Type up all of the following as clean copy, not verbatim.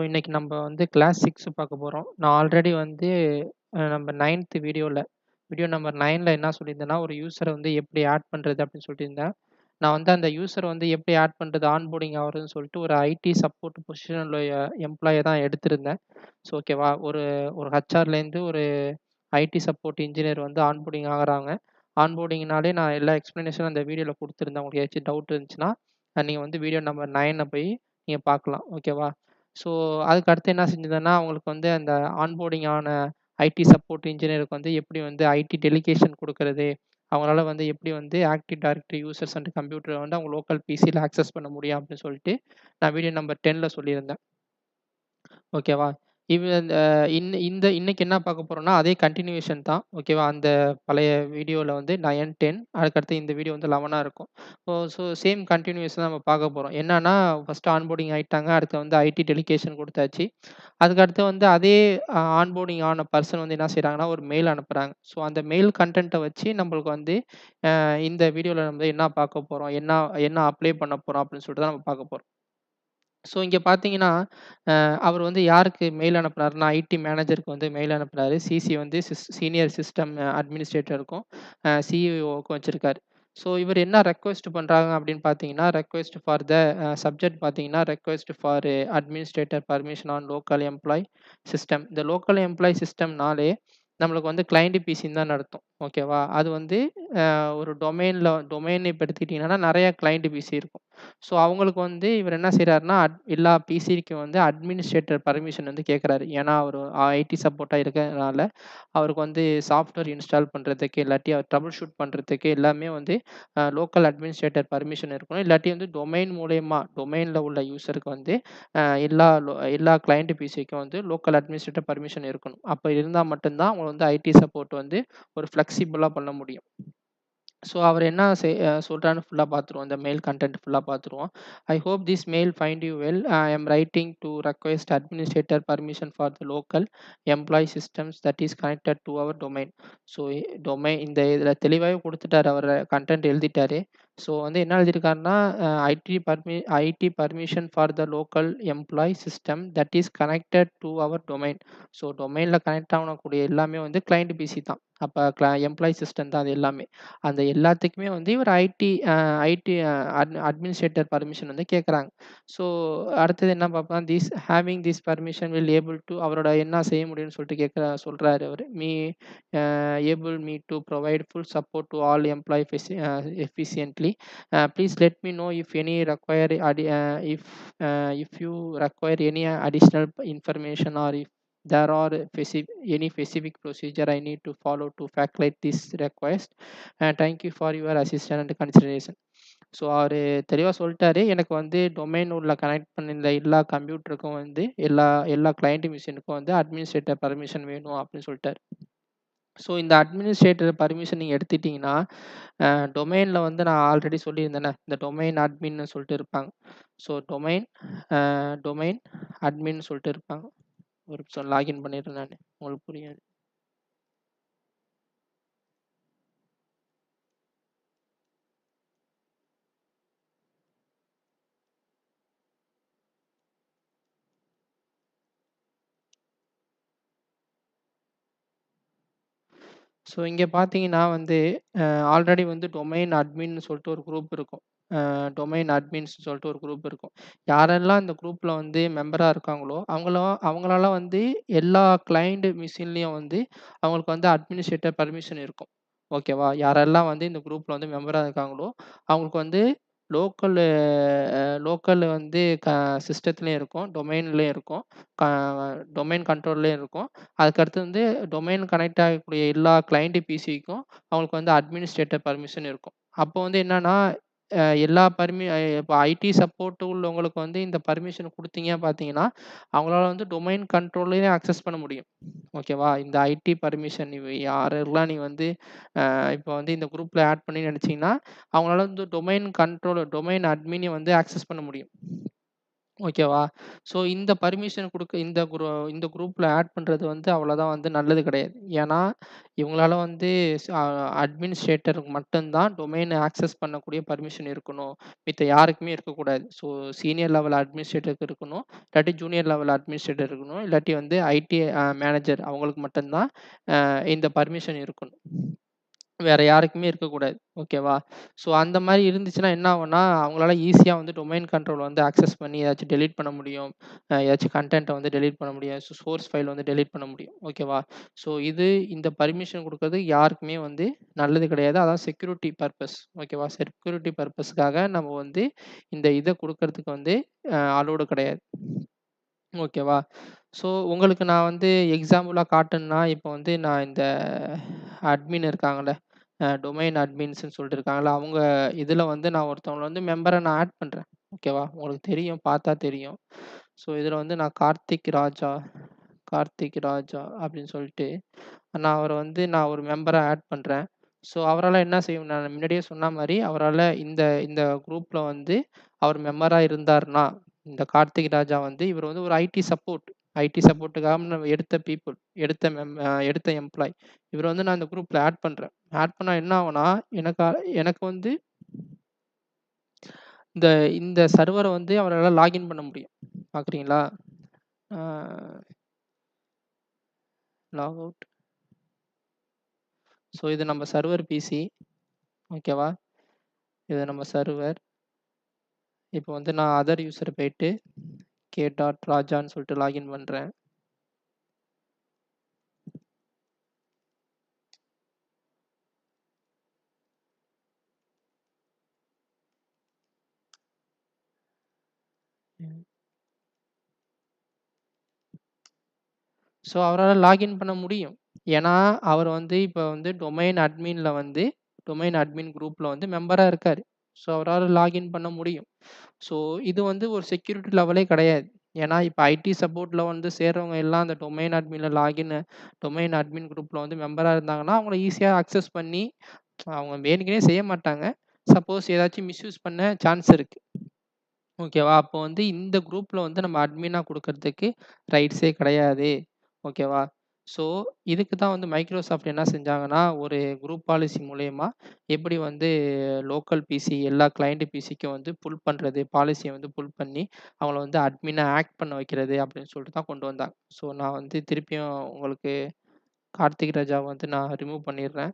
இன்னைக்கு நம்ம வந்து கிளாஸ் 6 பார்க்க போறோம். நான் ஆல்ரெடி வந்து நம்ம 9த் வீடியோ நம்பர் 9ல என்ன சொல்லியிருந்தேன்னா, ஒரு யூசர வந்து எப்படி ஆட் பண்றது அப்படின்னு சொல்லியிருந்தேன். நான் வந்து அந்த யூசர் வந்து எப்படி ஆட் பண்றது, ஆன்போர்டிங் ஆகுறதுன்னு சொல்லிட்டு ஒரு ஐடி சப்போர்ட் பொசிஷன்ல எம்ப்ளாய தான் எடுத்திருந்தேன். ஓகேவா. ஒரு ஒரு ஹெச்ஆர்லேருந்து ஒரு ஐடி சப்போர்ட் இன்ஜினியர் வந்து ஆன்போர்டிங் ஆகுறாங்க. ஆன்போர்டிங்னாலே நான் எல்லா எக்ஸ்ப்ளனேஷனும் அந்த வீடியோல குடுத்துருந்தேன். உங்களுக்கு ஏதாச்சும் டவுட் இருந்துச்சுன்னா, நீங்க வந்து வீடியோ நம்பர் 9 போய் நீங்க பார்க்கலாம். ஓகேவா. ஸோ அதுக்கு அடுத்து என்ன செஞ்சதுன்னா, அவங்களுக்கு வந்து அந்த ஆன்போர்டிங் ஆன ஐடி சப்போர்ட் இன்ஜினியருக்கு வந்து எப்படி வந்து ஐடி டெலிகேஷன் குடுக்குறது, அவங்களால வந்து எப்படி வந்து ஆக்டிவ் டைரக்டரி யூசர்ஸ் அண்ட் கம்ப்யூட்டர வந்து அவங்க லோக்கல் பிசில ஆக்சஸ் பண்ண முடியும் அப்படின்னு சொல்லிட்டு, நான் வீடியோ நம்பர் 10ல சொல்லியிருந்தேன். ஓகேவா. இது அந்த இன்னைக்கு என்ன பார்க்க போறோம்னா, அதே கன்டினியூவேஷன் தான். ஓகேவா. அந்த பழைய வீடியோல வந்து 9, 10 அதுக்கடுத்து இந்த வீடியோ வந்து 11ஆ இருக்கும். சேம் கன்டினியூவேஷன் தான் நம்ம பார்க்க போறோம். என்னன்னா, ஃபர்ஸ்ட் ஆன்போர்டிங் ஆயிட்டாங்க. அடுத்து வந்து ஐடி டெலிகேஷன் குடுத்தாச்சு. அதுக்கடுத்து வந்து அதே ஆன்போர்டிங் ஆன பர்சன் வந்து என்ன செய்றாங்கன்னா, ஒரு மெயில் அனுப்புறாங்க. அந்த மெயில் கன்டென்ட்ட வச்சு நம்மளுக்கு வந்து இந்த வீடியோல நம்ம என்ன பார்க்க போறோம், என்ன என்ன அப்ளை பண்ண போறோம் அப்படின்னு சொல்லிட்டு தான் நம்ம பார்க்க போறோம். இங்க பார்த்தீங்கன்னா, அவர் வந்து யாருக்கு மெயில் அனுப்புனாருன்னா, ஐடி மேனேஜருக்கு வந்து மெயில் அனுப்புனாரு. சிசி வந்து சீனியர் சிஸ்டம் அட்மினிஸ்ட்ரேட்டருக்கும், சிஇஓவுக்கும் வச்சிருக்காரு. இவர் என்ன ரெக்வெஸ்ட் பண்றாங்க அப்படின்னு பார்த்தீங்கன்னா, ரெக்வெஸ்ட் ஃபார் த சப்ஜெக்ட் பார்த்தீங்கன்னா, request for administrator permission on local employee system. இந்த லோக்கல் எம்ப்ளாயி சிஸ்டம்னாலே நம்மளுக்கு வந்து கிளையன்ட் பிசின்னு தான் அர்த்தம். ஓகேவா. அது வந்து ஒரு டொமைன் இப்ப எடுத்துக்கிட்டீங்கன்னா, நெறைய கிளையன்ட் பிசி இருக்கும். அவங்களுக்கு வந்து இவர் என்ன செய்றாருன்னா, எல்லா பிசிக்கும் வந்து அட்மினிஸ்ட்ரேட்டர் பர்மிஷன் வந்து கேட்கறாரு. ஏன்னா, அவரு ஐடி சப்போர்ட்டா இருக்கிறதுனால, அவருக்கு வந்து சாஃப்ட்வேர் இன்ஸ்டால் பண்றதுக்கு, இல்லாட்டி ட்ரபிள் ஷூட் பண்றதுக்கு எல்லாமே வந்து லோக்கல் அட்மினிஸ்ட்ரேட்டர் பர்மிஷன் இருக்கணும். இல்லாட்டி வந்து டொமைன்ல உள்ள யூசருக்கு வந்து அ எல்லா கிளையன்ட் பிசிக்கும் வந்து லோக்கல் அட்மினிஸ்ட்ரேட்டர் பர்மிஷன் இருக்கணும். அப்ப இருந்தா மட்டும் தான் அவங்க வந்து ஐடி சப்போர்ட் வந்து ஒரு ஃப்ளெக்சிபிளா பண்ண முடியும். அவர் என்ன சொல்றாருன்னு ஃபுல்லா பார்த்துருவோம். இந்த மெயில் கன்டென்ட் ஃபுல்லா பார்த்துருவோம். I hope this mail find you well. I am writing to request administrator permission for the local employee systems that is connected to our domain. So இந்த இதில தெளிவாவே குடுத்துட்டாரு. அவரு கன்டென்ட் எழுதிட்டாரு. வந்து என்ன எழுதியிருக்காருன்னா, ID permission for the local employee system that is connected to our domain. டொமைன்ல கனெக்ட் ஆகக்கூடிய எல்லாமே வந்து கிளையன்ட் பிசி தான். அப்ப எம்ப்ளாயி சிஸ்டம் தான் அது எல்லாமே. அந்த எல்லாத்துக்குமே வந்து இவர் ஐடி அட்மினிஸ்ட்ரேட்டர் பர்மிஷன் வந்து கேட்குறாங்க. ஸோ அடுத்தது என்ன பார்ப்போம், having this permission will able to அவரோட என்ன செய்ய முடியும்னு சொல்லிட்டு சொல்றாரு அவரு. Able me to provide full support to all employee efficiently. Please let me know if any require if if you require any additional information or if there are any specific procedure I need to follow to facilitate this request. Thank you for your assistance and consideration. அவரு தெளிவா சொல்ட்டாரு. எனக்கு வந்து domain உள்ள connect பண்ணியிருந்த எல்லா கம்ப்யூட்டருக்கும் வந்து எல்லா எல்லா கிளையன்ட் மிஷினுக்கும் வந்து அட்மினிஸ்ட்ரேட்டர் பர்மிஷன் வேணும் அப்படின்னு சொல்ட்டாரு. இந்த அட்மினிஸ்ட்ரேட்டர் பர்மிஷன் நீங்க எடுத்துட்டீங்கன்னா, டொமைன்ல வந்து நான் ஆல்ரெடி சொல்லியிருந்தேனே, இந்த டொமைன் அட்மின்னு சொல்லிட்டு இருப்பாங்க. டொமைன் டொமைன் அட்மின்னு சொல்லிட்டு இருப்பாங்க. ஒரு நிமிஷம் லாகின் பண்ணிடுறேன் நானு. உங்களுக்கு புரியாது. இங்க பார்த்தீங்கன்னா வந்து, ஆல்ரெடி வந்து டொமைன் அட்மின்னு சொல்லிட்டு ஒரு குரூப் இருக்கும். டொமைன் அட்மின்ஸ் சொல்லிட்டு ஒரு குரூப் இருக்கும். யாரெல்லாம் இந்த குரூப்ல வந்து மெம்பரா இருக்காங்களோ, அவங்களால வந்து எல்லா கிளையன்ட் மிஷின்லயும் வந்து அவங்களுக்கு வந்து அட்மினிஸ்ட்ரேட்டர் பர்மிஷன் இருக்கும். ஓகேவா? யாரெல்லாம் வந்து இந்த குரூப்ல வந்து மெம்பரா இருக்காங்களோ, அவங்களுக்கு வந்து லோக்கல் லோக்கல் வந்து சிஸ்டத்துலயும் இருக்கும், டொமைன்லயும் இருக்கும், க டொமைன் கண்ட்ரோல்லயும் இருக்கும். அதுக்கடுத்து வந்து டொமைன் கனெக்ட் ஆகக்கூடிய எல்லா கிளையன்ட் பிசிக்கும் அவங்களுக்கு வந்து அட்மினிஸ்ட்ரேட்டர் பர்மிஷன் இருக்கும். அப்போ வந்து என்னன்னா, எல்லா இப்போ ஐடி சப்போர்ட் உள்ளவங்களுக்கு வந்து இந்த பர்மிஷன் குடுத்தீங்க பார்த்தீங்கன்னா, அவங்களால வந்து டொமைன் கண்ட்ரோல்லயும் அக்சஸ் பண்ண முடியும். ஓகேவா? இந்த ஐடி பர்மிஷன் யாரெல்லாம் நீங்க வந்து இப்போ வந்து இந்த குரூப்ல ஆட் பண்ணி நெனச்சீங்கன்னா, அவங்களால வந்து டொமைன் அட்மின வந்து ஆக்சஸ் பண்ண முடியும். ஓகேவா? ஸோ இந்த பர்மிஷன் குடுக்க இந்த குரூப்ல ஆட் பண்றது வந்து அவ்வளோதான் வந்து நல்லது கிடையாது. ஏன்னா, இவங்களால வந்து அட்மினிஸ்ட்ரேட்டருக்கு மட்டும் தான் டொமைன் ஆக்சஸ் பண்ணக்கூடிய பர்மிஷன் இருக்கணும். மித்த யாருக்குமே இருக்கக்கூடாது. ஸோ சீனியர் லெவல் அட்மினிஸ்ட்ரேட்டருக்கு இருக்கணும். இல்லாட்டி ஜூனியர் லெவல் அட்மினிஸ்ட்ரேட்டர் இருக்கணும். இல்லாட்டி வந்து ஐடி மேனேஜர் அவங்களுக்கு மட்டும் தான் இந்த பர்மிஷன் இருக்கணும். வேற யாருக்குமே இருக்கக்கூடாது. ஓகேவா? ஸோ அந்த மாரி இருந்துச்சுன்னா என்ன ஆகும்னா, அவங்களால ஈஸியா வந்து டொமைன் கண்ட்ரோல் வந்து ஆக்சஸ் பண்ணி ஏதாச்சும் டெலீட் பண்ண முடியும். ஏதாச்சும் கன்டென்ட்ட வந்து டெலீட் பண்ண முடியும். சோர்ஸ் ஃபைல் வந்து டெலீட் பண்ண முடியும். ஓகேவா? ஸோ இந்த பர்மிஷன் குடுக்கறது யாருக்குமே வந்து நல்லது கிடையாது. அதான் செக்யூரிட்டி பர்ப்பஸ். ஓகேவா? செக்யூரிட்டி பர்ப்பஸ்க்காக நம்ம வந்து இத குடுக்கறதுக்கு வந்து அலோவ்டு கிடையாது. ஓகேவா? ஸோ உங்களுக்கு நான் வந்து எக்ஸாம்பிளா காட்டணும்னா, இப்போ வந்து நான் இந்த அட்மின் இருக்காங்கல்ல, டொமைன் அட்மின்ஸ்ன்னு சொல்லிட்டு இருக்காங்கல்ல, அவங்க இதில வந்து நான் ஒருத்தவங்கள வந்து மெம்பரா நான் ஆட் பண்றேன். ஓகேவா? உங்களுக்கு தெரியும், பார்த்தா தெரியும். ஸோ இதில வந்து நான் கார்த்திக் ராஜா அப்படின்னு சொல்லிட்டு, நான் ஒரு மெம்பரா ஆட் பண்றேன். ஸோ அவரால என்ன செய்ய நான் முன்னாடியே சொன்ன மாரி, அவரால இந்த இந்த குரூப்ல வந்து அவர் மெம்பரா இருந்தார்னா, இந்த கார்த்திக் ராஜா வந்து இவர் வந்து ஒரு ஐடி சப்போர்ட்டுக்காக நம்ம எடுத்த எம்ப்ளாயி. இவர வந்து நான் இந்த குரூப்ல ஆட் பண்றேன். ஆட் பண்ணா என்ன ஆகும்னா, எனக்கு வந்து இந்த இந்த சர்வர வந்து அவரால லாகின் பண்ண முடியும். பார்க்குறீங்களா? ஆ லாக் அவுட். ஸோ இது நம்ம சர்வர் பிசி. ஓகேவா? இது நம்ம சர்வர். இப்போ வந்து நான் அதர் யூசர் போயிட்டு ராஜான்னு சொல்லிட்டு லாகின் பண்றேன். ஸோ அவரால லாகின் பண்ண முடியும். ஏன்னா, அவர் வந்து இப்ப வந்து டொமைன் அட்மின் குரூப்ல வந்து மெம்பரா இருக்காரு. ஸோ அவரால லாகின் பண்ண முடியும். ஸோ இது வந்து ஒரு செக்யூரிட்டி லெவலே கிடையாது. ஏன்னா, இப்ப ஐடி சப்போர்ட்ல வந்து சேர்றவங்க எல்லாம் அந்த டொமைன் அட்மின் குரூப்ல வந்து மெம்பரா இருந்தாங்கன்னா, அவங்கள ஈஸியா அக்சஸ் பண்ணி அவங்க வேணுக்குன்னே செய்ய மாட்டாங்க. சப்போஸ் ஏதாச்சும் மிஸ்யூஸ் பண்ண சான்ஸ் இருக்கு. ஓகேவா? அப்போ வந்து இந்த குரூப்ல வந்து நம்ம அட்மினா குடுக்கறதுக்கு ரைட்ஸே கிடையாது. ஓகேவா? ஸோ, இதுக்கு தான் வந்து மைக்ரோசாஃப்ட் என்ன செஞ்சாங்கன்னா, ஒரு குரூப் பாலிசி மூலியமா எப்படி வந்து லோக்கல் பிசி எல்லா கிளையன்ட் பிசிக்கும் வந்து பாலிசிய வந்து புல் பண்ணி, அவங்கள வந்து அட்மினா ஆக்ட் பண்ண வைக்கிறது அப்படின்னு சொல்லிட்டு தான் கொண்டு வந்தாங்க. ஸோ, நான் வந்து திருப்பியும் உங்களுக்கு கார்த்திக் ராஜாவ வந்து நான் ரிமூவ் பண்ணிடுறேன்.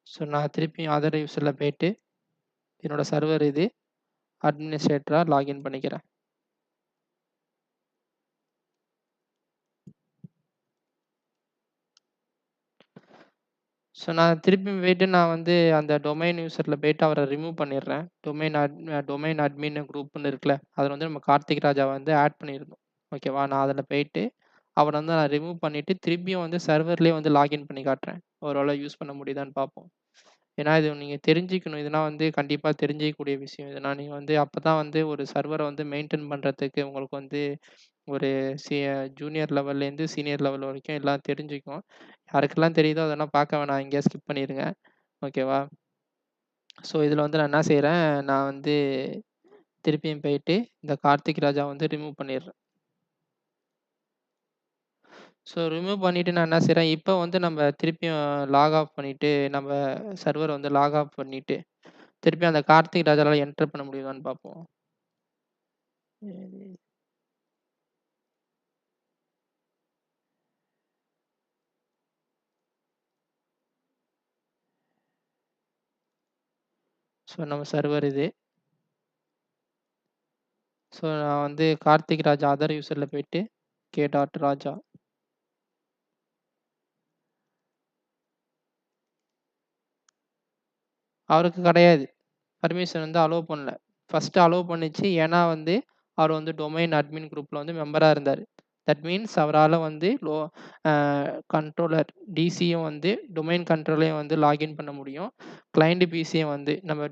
ஸோ, நான் திருப்பியும் அதர் யூசர்ல போயிட்டு, என்னோட சர்வர் இது. அட்மினிஸ்ட்ரேட்டரா லாகின் பண்ணிக்கிறேன். ஸோ நான் திருப்பியும் போயிட்டு நான் வந்து அந்த டொமைன் யூசர்ல போயிட்டு அவர ரிமூவ் பண்ணிடுறேன். டொமைன் அட்மின் குரூப்ன்னு இருக்குல்ல. அதில வந்து நம்ம கார்த்திக் ராஜாவ வந்து ஆட் பண்ணியிருந்தோம். ஓகேவா? நான் அதில போயிட்டு அவர வந்து நான் ரிமூவ் பண்ணிட்டு திருப்பியும் வந்து சர்வர்லயே வந்து லாகின் பண்ணி காட்டுறேன். ஒரு வேள யூஸ் பண்ண முடியுதான்னு பார்ப்போம். ஏன்னா இது நீங்க தெரிஞ்சுக்கணும். இதெல்லாம் வந்து கண்டிப்பா தெரிஞ்சுக்கக்கூடிய விஷயம். இதெல்லாம் நீங்க வந்து அப்பதான் வந்து ஒரு சர்வர வந்து மெயின்டெயின் பண்றதுக்கு உங்களுக்கு வந்து ஒரு சி ஜூனியர் லெவல்லேருந்து சீனியர் லெவல் வரைக்கும் எல்லாம் தெரிஞ்சுக்கும். யாருக்கெல்லாம் தெரியுதோ அதெல்லாம் பார்க்க வேணாம். இங்கேயே ஸ்கிப் பண்ணிருங்க. ஓகேவா? ஸோ இதில வந்து நான் என்ன செய்றேன், நான் வந்து திருப்பியும் போயிட்டு இந்த கார்த்திக் ராஜா வந்து ரிமூவ் பண்ணிடுறேன். ஸோ ரிமூவ் பண்ணிட்டு நான் என்ன செய்றேன், இப்ப வந்து நம்ம திருப்பியும் லாக் ஆஃப் பண்ணிட்டு, நம்ம சர்வர வந்து லாக் ஆஃப் பண்ணிட்டு, திருப்பியும் அந்த கார்த்திக் ராஜாவால என்டர் பண்ண முடியுதான்னு பார்ப்போம். ஸோ நம்ம சர்வர் இது. ஸோ நான் வந்து கார்த்திக் ராஜா அதர் யூசர்ல போயிட்டு ராஜா. அவருக்கு கிடையாது. பர்மிஷன் வந்து அலோவ் பண்ணல. ஃபர்ஸ்ட் அலோவ் பண்ணுச்சு. ஏன்னா வந்து அவர் வந்து டொமைன் அட்மின் குரூப்ல வந்து மெம்பரா இருந்தாரு. தட் மீன்ஸ் அவரால வந்து அ கண்ட்ரோலர் டிசியும் வந்து டொமைன் கண்ட்ரோலயும் வந்து லாகின் பண்ண முடியும். கிளையன்ட் பிசியும் வந்து நம்ம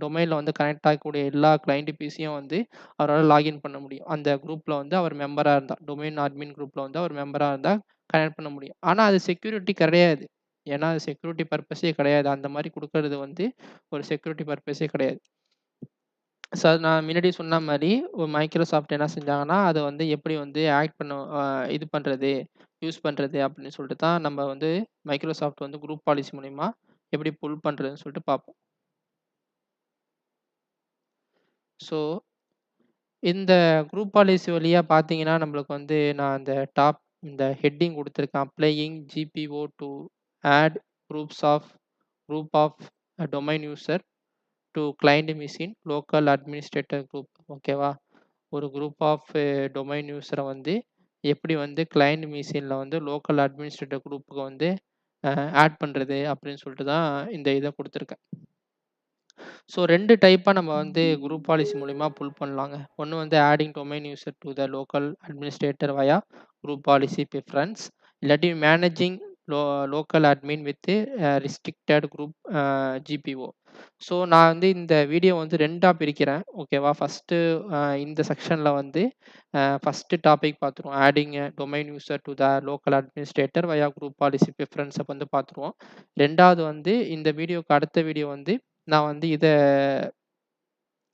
டொமைன்ல வந்து கனெக்ட் ஆகக்கூடிய எல்லா கிளையன்ட் பிசியும் வந்து அவரால லாகின் பண்ண முடியும். அந்த குரூப்ல வந்து அவர் மெம்பரா இருந்தா, டொமைன் அட்மின் குரூப்ல வந்து அவர் மெம்பரா இருந்தா கனெக்ட் பண்ண முடியும். ஆனா அது செக்யூரிட்டி கிடையாது. ஏன்னா அது செக்யூரிட்டி பர்ப்பஸே கிடையாது. அந்த மாரி குடுக்கறது வந்து ஒரு செக்யூரிட்டி பர்ப்பஸே கிடையாது. அது நான் முன்னாடி சொன்ன மாரி, ஒரு மைக்ரோசாஃப்ட் என்ன செஞ்சாங்கன்னா, அத வந்து எப்படி வந்து ஆக்ட் பண்ண இது பண்றது, யூஸ் பண்றது அப்படின்னு சொல்லிட்டு தான் நம்ம வந்து மைக்ரோசாஃப்ட் வந்து குரூப் பாலிசி மூலியமா எப்படி புல் பண்றதுன்னு சொல்லிட்டு பார்ப்போம். ஸோ, இந்த குரூப் பாலிசி வழியா பார்த்தீங்கன்னா, நம்மளுக்கு வந்து நான் இந்த ஹெட்டிங் குடுத்துருக்கேன். Applying GPO to add groups of group of domain user to client machine local administrator group. ஓகேவா? ஒரு குரூப் ஆஃப் டொமைன் யூசரை வந்து எப்படி வந்து கிளையண்ட் மிஷின்ல வந்து லோக்கல் அட்மினிஸ்ட்ரேட்டர் குரூப்புக்கு வந்து ஆட் பண்ணுறது அப்படின்னு சொல்லிட்டு தான் இந்த இதை கொடுத்துருக்கேன். ஸோ 2 டைப்பா நம்ம வந்து குரூப் பாலிசி மூலியமா புல் பண்ணலாங்க. ஒண்ணு வந்து adding domain user to the local administrator via group policy preference. இல்லாட்டி managing lo local admin with restricted group GPO. So நான் வந்து இந்த வீடியோ வந்து 2ஆ பிரிக்கிறேன். ஓகேவா? இந்த செக்ஷன்ல வந்து ஃபர்ஸ்ட் டாபிக் பார்த்துருவோம். Adding domain user to the local administrator via group policy preference வந்து பார்த்துருவோம். 2வது வந்து இந்த வீடியோக்கு அடுத்த வீடியோ வந்து நான் வந்து இத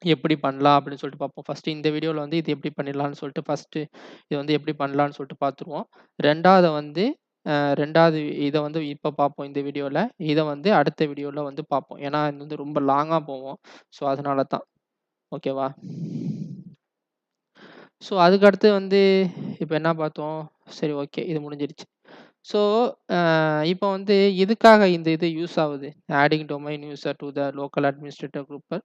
எப்படி பண்ணலாம் அப்படின்னு சொல்லிட்டு பார்ப்போம். ஃபர்ஸ்ட்டு இந்த வீடியோல வந்து இது எப்படி பண்ணிடலாம்னு சொல்லிட்டு இது வந்து எப்படி பண்ணலாம்னு சொல்லிட்டு பார்த்துருவோம். 2வது வந்து 2வது இத வந்து இப்ப பார்ப்போம் இந்த வீடியோல. இத வந்து அடுத்த வீடியோல வந்து பார்ப்போம். ஏன்னா இது வந்து ரொம்ப லாங்கா போவும். ஸோ அதனால தான். ஓகேவா? ஸோ அதுக்கு அடுத்து வந்து இப்ப என்ன பார்த்தோம்? சரி, ஓகே. இது முடிஞ்சிருச்சு. ஸோ அ இப்போ வந்து எதுக்காக இந்த இது யூஸ் ஆகுது? Adding domain user to the local administrator group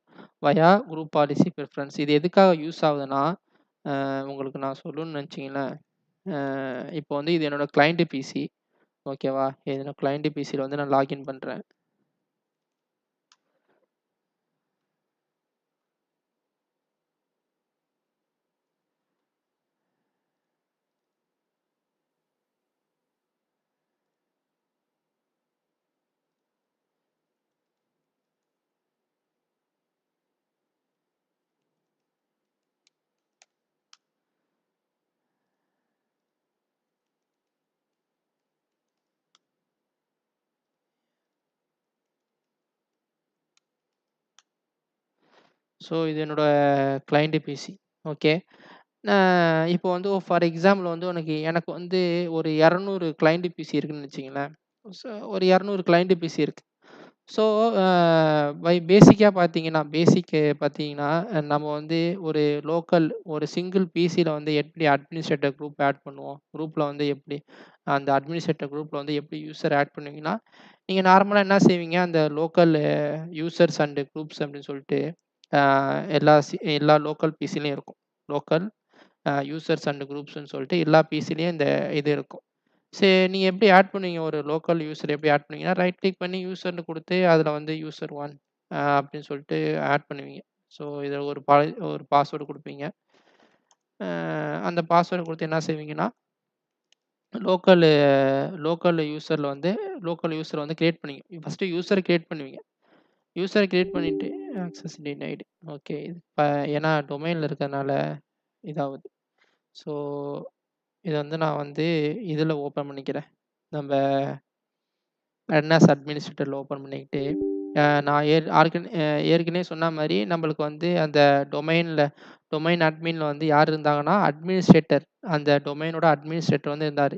via group policy preference. இது எதுக்காக யூஸ் ஆகுதுன்னா, உங்களுக்கு நான் சொல்லணும்னு நினச்சிங்களேன். இப்போ வந்து இது என்னோட கிளையன்ட் பிசி. ஓகேவா? இது என்னோட கிளையன்ட் பிசில வந்து நான் லாகின் பண்றேன். ஸோ இது என்னோட கிளையன்ட் பிசி. ஓகே. இப்போ வந்து ஃபார் எக்ஸாம்பிள் வந்து எனக்கு வந்து ஒரு 200 கிளையன்ட் பிசி இருக்குன்னு வச்சுக்கங்களேன். ஸோ ஒரு 200 கிளையன்ட் பிசி இருக்கு. ஸோ அ பேசிக் பார்த்தீங்கன்னா, நம்ம வந்து ஒரு லோக்கல் ஒரு சிங்கிள் பிசில வந்து எப்படி அட்மினிஸ்ட்ரேட்டர் குரூப் ஆட் பண்ணுவோம்? குரூப்ல வந்து எப்படி அந்த அட்மினிஸ்ட்ரேட்டர் குரூப்ல வந்து எப்படி யூசர் ஆட் பண்ணுவீங்கன்னா, நீங்க நார்மலா என்ன செய்வீங்க? அந்த லோக்கல் யூசர்ஸ் அண்ட் குரூப்ஸ் அப்படின்னு சொல்லிட்டு அ எல்லா லோக்கல் பிசிலயும் இருக்கும். லோக்கல் யூசர்ஸ் அண்ட் குரூப்ஸ்ன்னு சொல்லிட்டு எல்லா பிசிலயும் இந்த இது இருக்கும். சரி, நீங்க எப்படி ஆட் பண்ணுவீங்க? ஒரு லோக்கல் யூசர் எப்படி ஆட் பண்ணுவீங்கன்னா, ரைட் கிளிக் பண்ணி யூசர்ன்னு குடுத்து, அதில வந்து யூசர் 1 அப்படின்னு சொல்லிட்டு ஆட் பண்ணுவீங்க. ஸோ இதில ஒரு பாஸ்வேர்ட் குடுப்பீங்க. அ அந்த பாஸ்வேர்ட் குடுத்து என்ன செய்வீங்கன்னா, லோக்கல் லோக்கல் யூசர் வந்து கிரியேட் பண்ணுவீங்க. ஃபர்ஸ்ட்டு யூசர கிரியேட் பண்ணுவீங்க. யூசர கிரியேட் பண்ணிட்டு ஆக்சஸ் டினைடு. ஓகே. இது ஏன்னா டொமைன்ல இருக்கிறனால இதாவுது. ஸோ இத வந்து நான் வந்து இதில ஓப்பன் பண்ணிக்கிறேன். நம்ப என்எஸ் அட்மினிஸ்ட்ரேட்டர்ல ஓப்பன் பண்ணிக்கிட்டு, நான் ஏற்கனவே சொன்ன மாரி நம்மளுக்கு வந்து அந்த டொமைன் அட்மின்ல வந்து யார் இருந்தாங்கன்னா, அட்மினிஸ்ட்ரேட்டர் அந்த டொமைனோட அட்மினிஸ்ட்ரேட்டர் வந்து இருந்தாரு.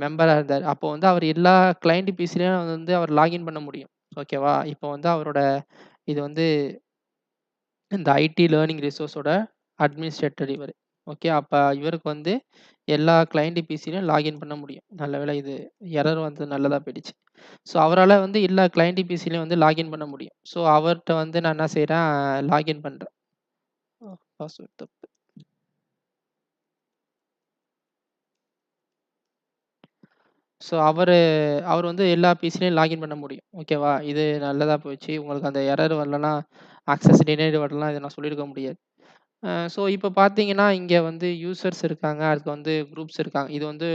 மெம்பரா இருந்தாரு. அப்போ வந்து அவர் எல்லா கிளையன்ட் பிசிலயும் வந்து அவர் லாகின் பண்ண முடியும். ஓகேவா? இப்போ வந்து இது வந்து இந்த ஐடி லேர்னிங் ரிசோர்ஸோட அட்மினிஸ்ட்ரேட்டர் இவரு. ஓகே. அப்ப இவருக்கு வந்து எல்லா கிளையன்ட் பிசிலயும் லாகின் பண்ண முடியும். நல்ல வேளை இது எரர் வந்து நல்லதா போயிடுச்சு. ஸோ அவரால வந்து எல்லா கிளையன்ட் பிசிலயும் வந்து லாகின் பண்ண முடியும். ஸோ அவர்ட்ட வந்து நான் என்ன செய்றேன், லாகின் பண்றேன். பாஸ்வேர்ட் தப்பு. ஸோ அவர் வந்து எல்லா பிசிலயும் லாகின் பண்ண முடியும். ஓகேவா? இது நல்லதா போச்சு. உங்களுக்கு அந்த எரர் வரலன்னா, ஆக்சஸ் டினைடு வரலாம் இத நான் சொல்லியிருக்க முடியாது. ஸோ இப்ப பார்த்தீங்கன்னா, இங்க வந்து யூசர்ஸ் இருக்காங்க. அதுக்கு வந்து குரூப்ஸ் இருக்காங்க. இது வந்து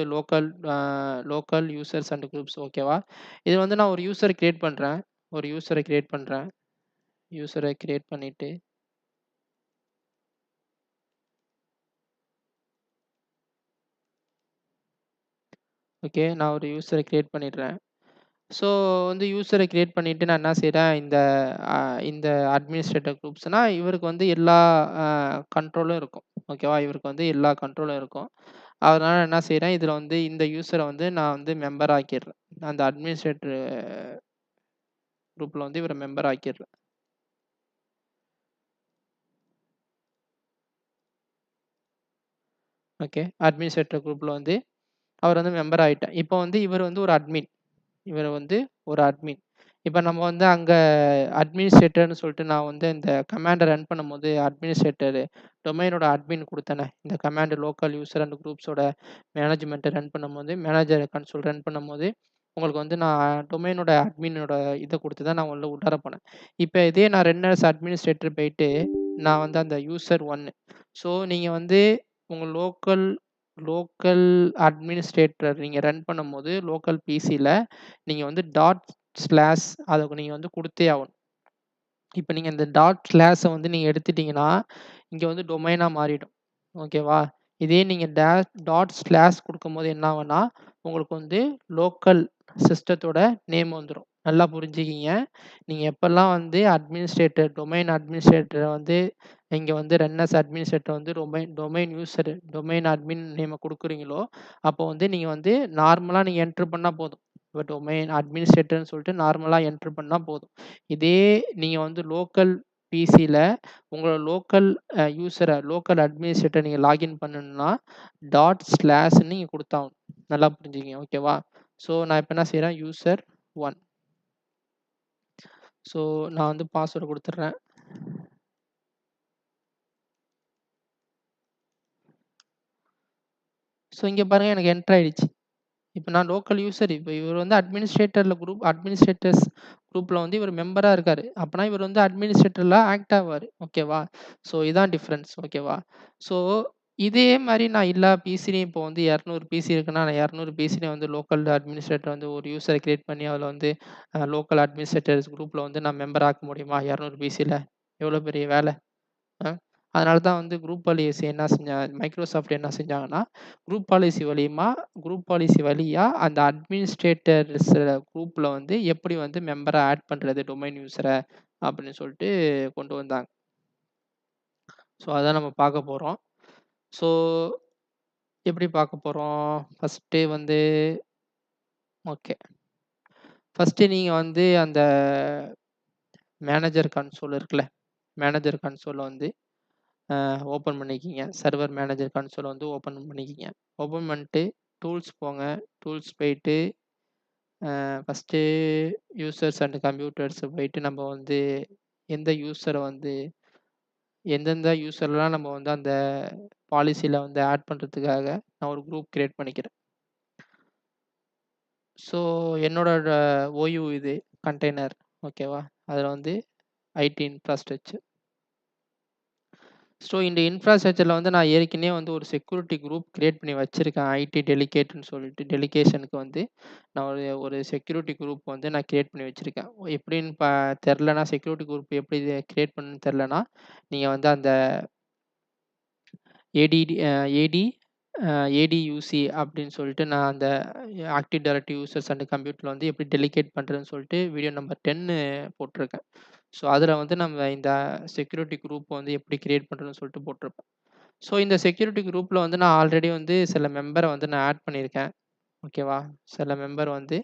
லோக்கல் யூசர்ஸ் அண்ட் குரூப்ஸ் ஓகேவா? இது வந்து நான் ஒரு யூசர் கிரியேட் பண்றேன். ஒரு யூசர கிரியேட் பண்றேன். யூசர கிரியேட் பண்ணிட்டு ஓகே. நான் ஒரு யூசர கிரியேட் பண்ணிடுறேன். ஸோ வந்து யூசர கிரியேட் பண்ணிட்டு நான் என்ன செய்றேன், அ இந்த அட்மினிஸ்ட்ரேட்டர் குரூப்ஸ்னா இவருக்கு வந்து எல்லா அ கண்ட்ரோலும் இருக்கும். ஓகேவா? இவருக்கு வந்து எல்லா கண்ட்ரோலும் இருக்கும். அதனால என்ன செய்றேன், இதுல வந்து இந்த யூசர வந்து நான் வந்து மெம்பர் ஆக்கிடுறேன். அந்த அட்மினிஸ்ட்ரேட்டர் குரூப்ல வந்து இவர மெம்பர் ஆக்கிடுறேன். ஓகே. அட்மினிஸ்ட்ரேட்டர் குரூப்ல வந்து அவர் வந்து மெம்பர் ஆயிட்டேன். இப்போ வந்து இவர் வந்து ஒரு அட்மின். இவரு வந்து ஒரு அட்மின். இப்ப நம்ம வந்து அங்க அட்மினிஸ்ட்ரேட்டர்ன்னு சொல்லிட்டு நான் வந்து இந்த கமாண்ட ரன் பண்ணும்போது அட்மினிஸ்ட்ரேட்டர் டொமைனோட அட்மின் குடுத்தேனே. இந்த கமாண்ட் லோக்கல் யூசர் அண்ட் குரூப்ஸோட மேனேஜ்மென்ட்ட ரன் பண்ணும்போது, மேனேஜர் கன்சோல் ரன் பண்ணும்போது, உங்களுக்கு வந்து நான் டொமைனோட அட்மினோட இத குடுத்து தான் நான் உள்ளார போனேன். இப்ப இதே நான் ரன் அஸ் அட்மினிஸ்ட்ரேட்டர் போயிட்டு, நான் வந்து அந்த யூசர் 1 ஸோ நீங்க வந்து உங்க லோக்கல் லோக்கல் அட்மினிஸ்ட்ரேட்டர் நீங்க ரன் பண்ணும்போது, லோக்கல் பிசில நீங்க வந்து டாட் ஸ்லாஷ் அத நீங்க வந்து குடுத்தே ஆகணும். இப்ப நீங்க இந்த டாட் ஸ்லாஷ வந்து நீங்க எடுத்துட்டீங்கன்னா, இங்க வந்து டொமைனா மாறிடும். ஓகேவா? இதே நீங்க டாட் ஸ்லாஷ் குடுக்கும்போது என்ன ஆகும்னா, உங்களுக்கு வந்து லோக்கல் சிஸ்டத்தோட நேம் வந்துரும். நல்லா புரிஞ்சுக்கிங்க. நீங்க எப்பல்லாம் வந்து டொமைன் அட்மினிஸ்ட்ரேட்டர வந்து இங்க வந்து ரன் அஸ் அட்மினிஸ்ட்ரேட்டர் வந்து டொமைன் யூசர் டொமைன் அட்மின் நேம குடுக்குறீங்களோ, அப்போ வந்து நீங்க வந்து நார்மலா நீங்க என்டர் பண்ணா போதும். இப்ப டொமைன் அட்மினிஸ்ட்ரேட்டர்ன்னு சொல்லிட்டு நார்மலா என்டர் பண்ணா போதும். இதே நீங்க வந்து லோக்கல் பிசில உங்களோட லோக்கல் அட்மினிஸ்ட்ரேட்டர் நீங்க லாகின் பண்ணணும்னா, டாட் ஸ்லாஷ்ன்னு நீங்க குடுத்தாகணும். நல்லா புரிஞ்சுக்கங்க. ஓகேவா? ஸோ நான் இப்ப என்ன செய்றேன், யூசர் 1 ஸோ நான் வந்து பாஸ்வேர்ட் குடுத்துடுறேன். ஸோ இங்க பாருங்க எனக்கு என்டர் ஆயிடுச்சு. இப்ப நான் லோக்கல் யூசர். இப்ப இவர் வந்து அட்மினிஸ்ட்ரேட்டர்ஸ் குரூப்ல வந்து இவர் மெம்பரா இருக்காரு. அப்பன்னா இவர் வந்து அட்மினிஸ்ட்ரேட்டர்ல ஆக்ட் ஆவாரு. ஓகேவா? ஸோ இதான் டிஃபரன்ஸ். ஓகேவா? ஸோ இதே மாரி நான் எல்லா பிசிலயும் இப்போ வந்து 200 பிசி இருக்குன்னா, நான் 200 பிசிலயும் வந்து லோக்கல் அட்மினிஸ்ட்ரேட்டர் வந்து ஒரு யூசர கிரியேட் பண்ணி அதில வந்து லோக்கல் அட்மினிஸ்ட்ரேட்டர்ஸ் குரூப்ல வந்து நான் மெம்பர் ஆக்க முடியுமா? 200 பிசில? எவ்வளோ பெரிய வேல? அ. அதனால தான் வந்து குரூப் பாலிசி என்ன மைக்ரோசாஃப்ட் என்ன செஞ்சாங்கன்னா, குரூப் பாலிசி வழியா அந்த அட்மினிஸ்ட்ரேட்டர்ஸ் குரூப்ல வந்து எப்படி வந்து மெம்பரா ஆட் பண்றது டொமைன் யூசர அப்படின்னு சொல்லிட்டு கொண்டு வந்தாங்க. ஸோ அதான் நம்ம பார்க்க போறோம். ஸோ எப்படி பார்க்க போறோம்? ஃபர்ஸ்ட்டு வந்து ஓகே. ஃபர்ஸ்ட்டு நீங்க வந்து அந்த மேனேஜர் கன்சோல் இருக்குல்ல, மேனேஜர் கன்சோல வந்து ஓப்பன் பண்ணிக்கிங்க. சர்வர் மேனேஜர் கன்சோல வந்து ஓப்பன் பண்ணிக்கிங்க. ஓப்பன் பண்ணிட்டு டூல்ஸ் போங்க. டூல்ஸ் போயிட்டு ஃபர்ஸ்ட்டு யூசர்ஸ் அண்ட் கம்ப்யூட்டர்ஸ் போயிட்டு நம்ம வந்து எந்த யூசர வந்து எந்தெந்த யூசர்லாம் நம்ம வந்து அந்த பாலிசில வந்து ஆட் பண்றதுக்காக நான் ஒரு குரூப் கிரியேட் பண்ணிக்கிறேன். ஸோ என்னோட ஓயூ இது கண்டெய்னர் ஓகேவா? அதில வந்து ஐடி இன்ஃப்ராஸ்ட்ரக்சர். ஸோ இந்த இன்ஃப்ராஸ்ட்ரக்சர்ல வந்து நான் ஏற்கனவே வந்து ஒரு செக்யூரிட்டி குரூப் கிரியேட் பண்ணி வச்சிருக்கேன். ஐடி டெலிகேட்ன்னு சொல்லிட்டு டெலிகேஷனுக்கு வந்து நான் ஒரு ஒரு செக்யூரிட்டி குரூப் வந்து நான் கிரியேட் பண்ணி வச்சிருக்கேன். எப்படின்னு தெரிலனா செக்யூரிட்டி குரூப் எப்படி கிரியேட் பண்ணணும்னு தெரிலனா, நீங்க வந்து அந்த ஏடிடி அ ஏடி அ ஏடியூசி அப்படின்னு சொல்லிட்டு நான் அந்த ஆக்டிவ் டைரக்டரி யூசர்ஸ் அண்ட் கம்ப்யூட்டர்ல வந்து எப்படி டெலிகேட் பண்றதுன்னு சொல்லிட்டு வீடியோ நம்பர் 10 போட்டிருக்கேன். ஸோ அதில வந்து நம்ம இந்த செக்யூரிட்டி குரூப் வந்து எப்படி கிரியேட் பண்றதுன்னு சொல்லிட்டு போட்டிருப்பேன். ஸோ இந்த செக்யூரிட்டி குரூப்ல வந்து நான் ஆல்ரெடி வந்து சில மெம்பர வந்து நான் ஆட் பண்ணியிருக்கேன். ஓகேவா? சில மெம்பர் வந்து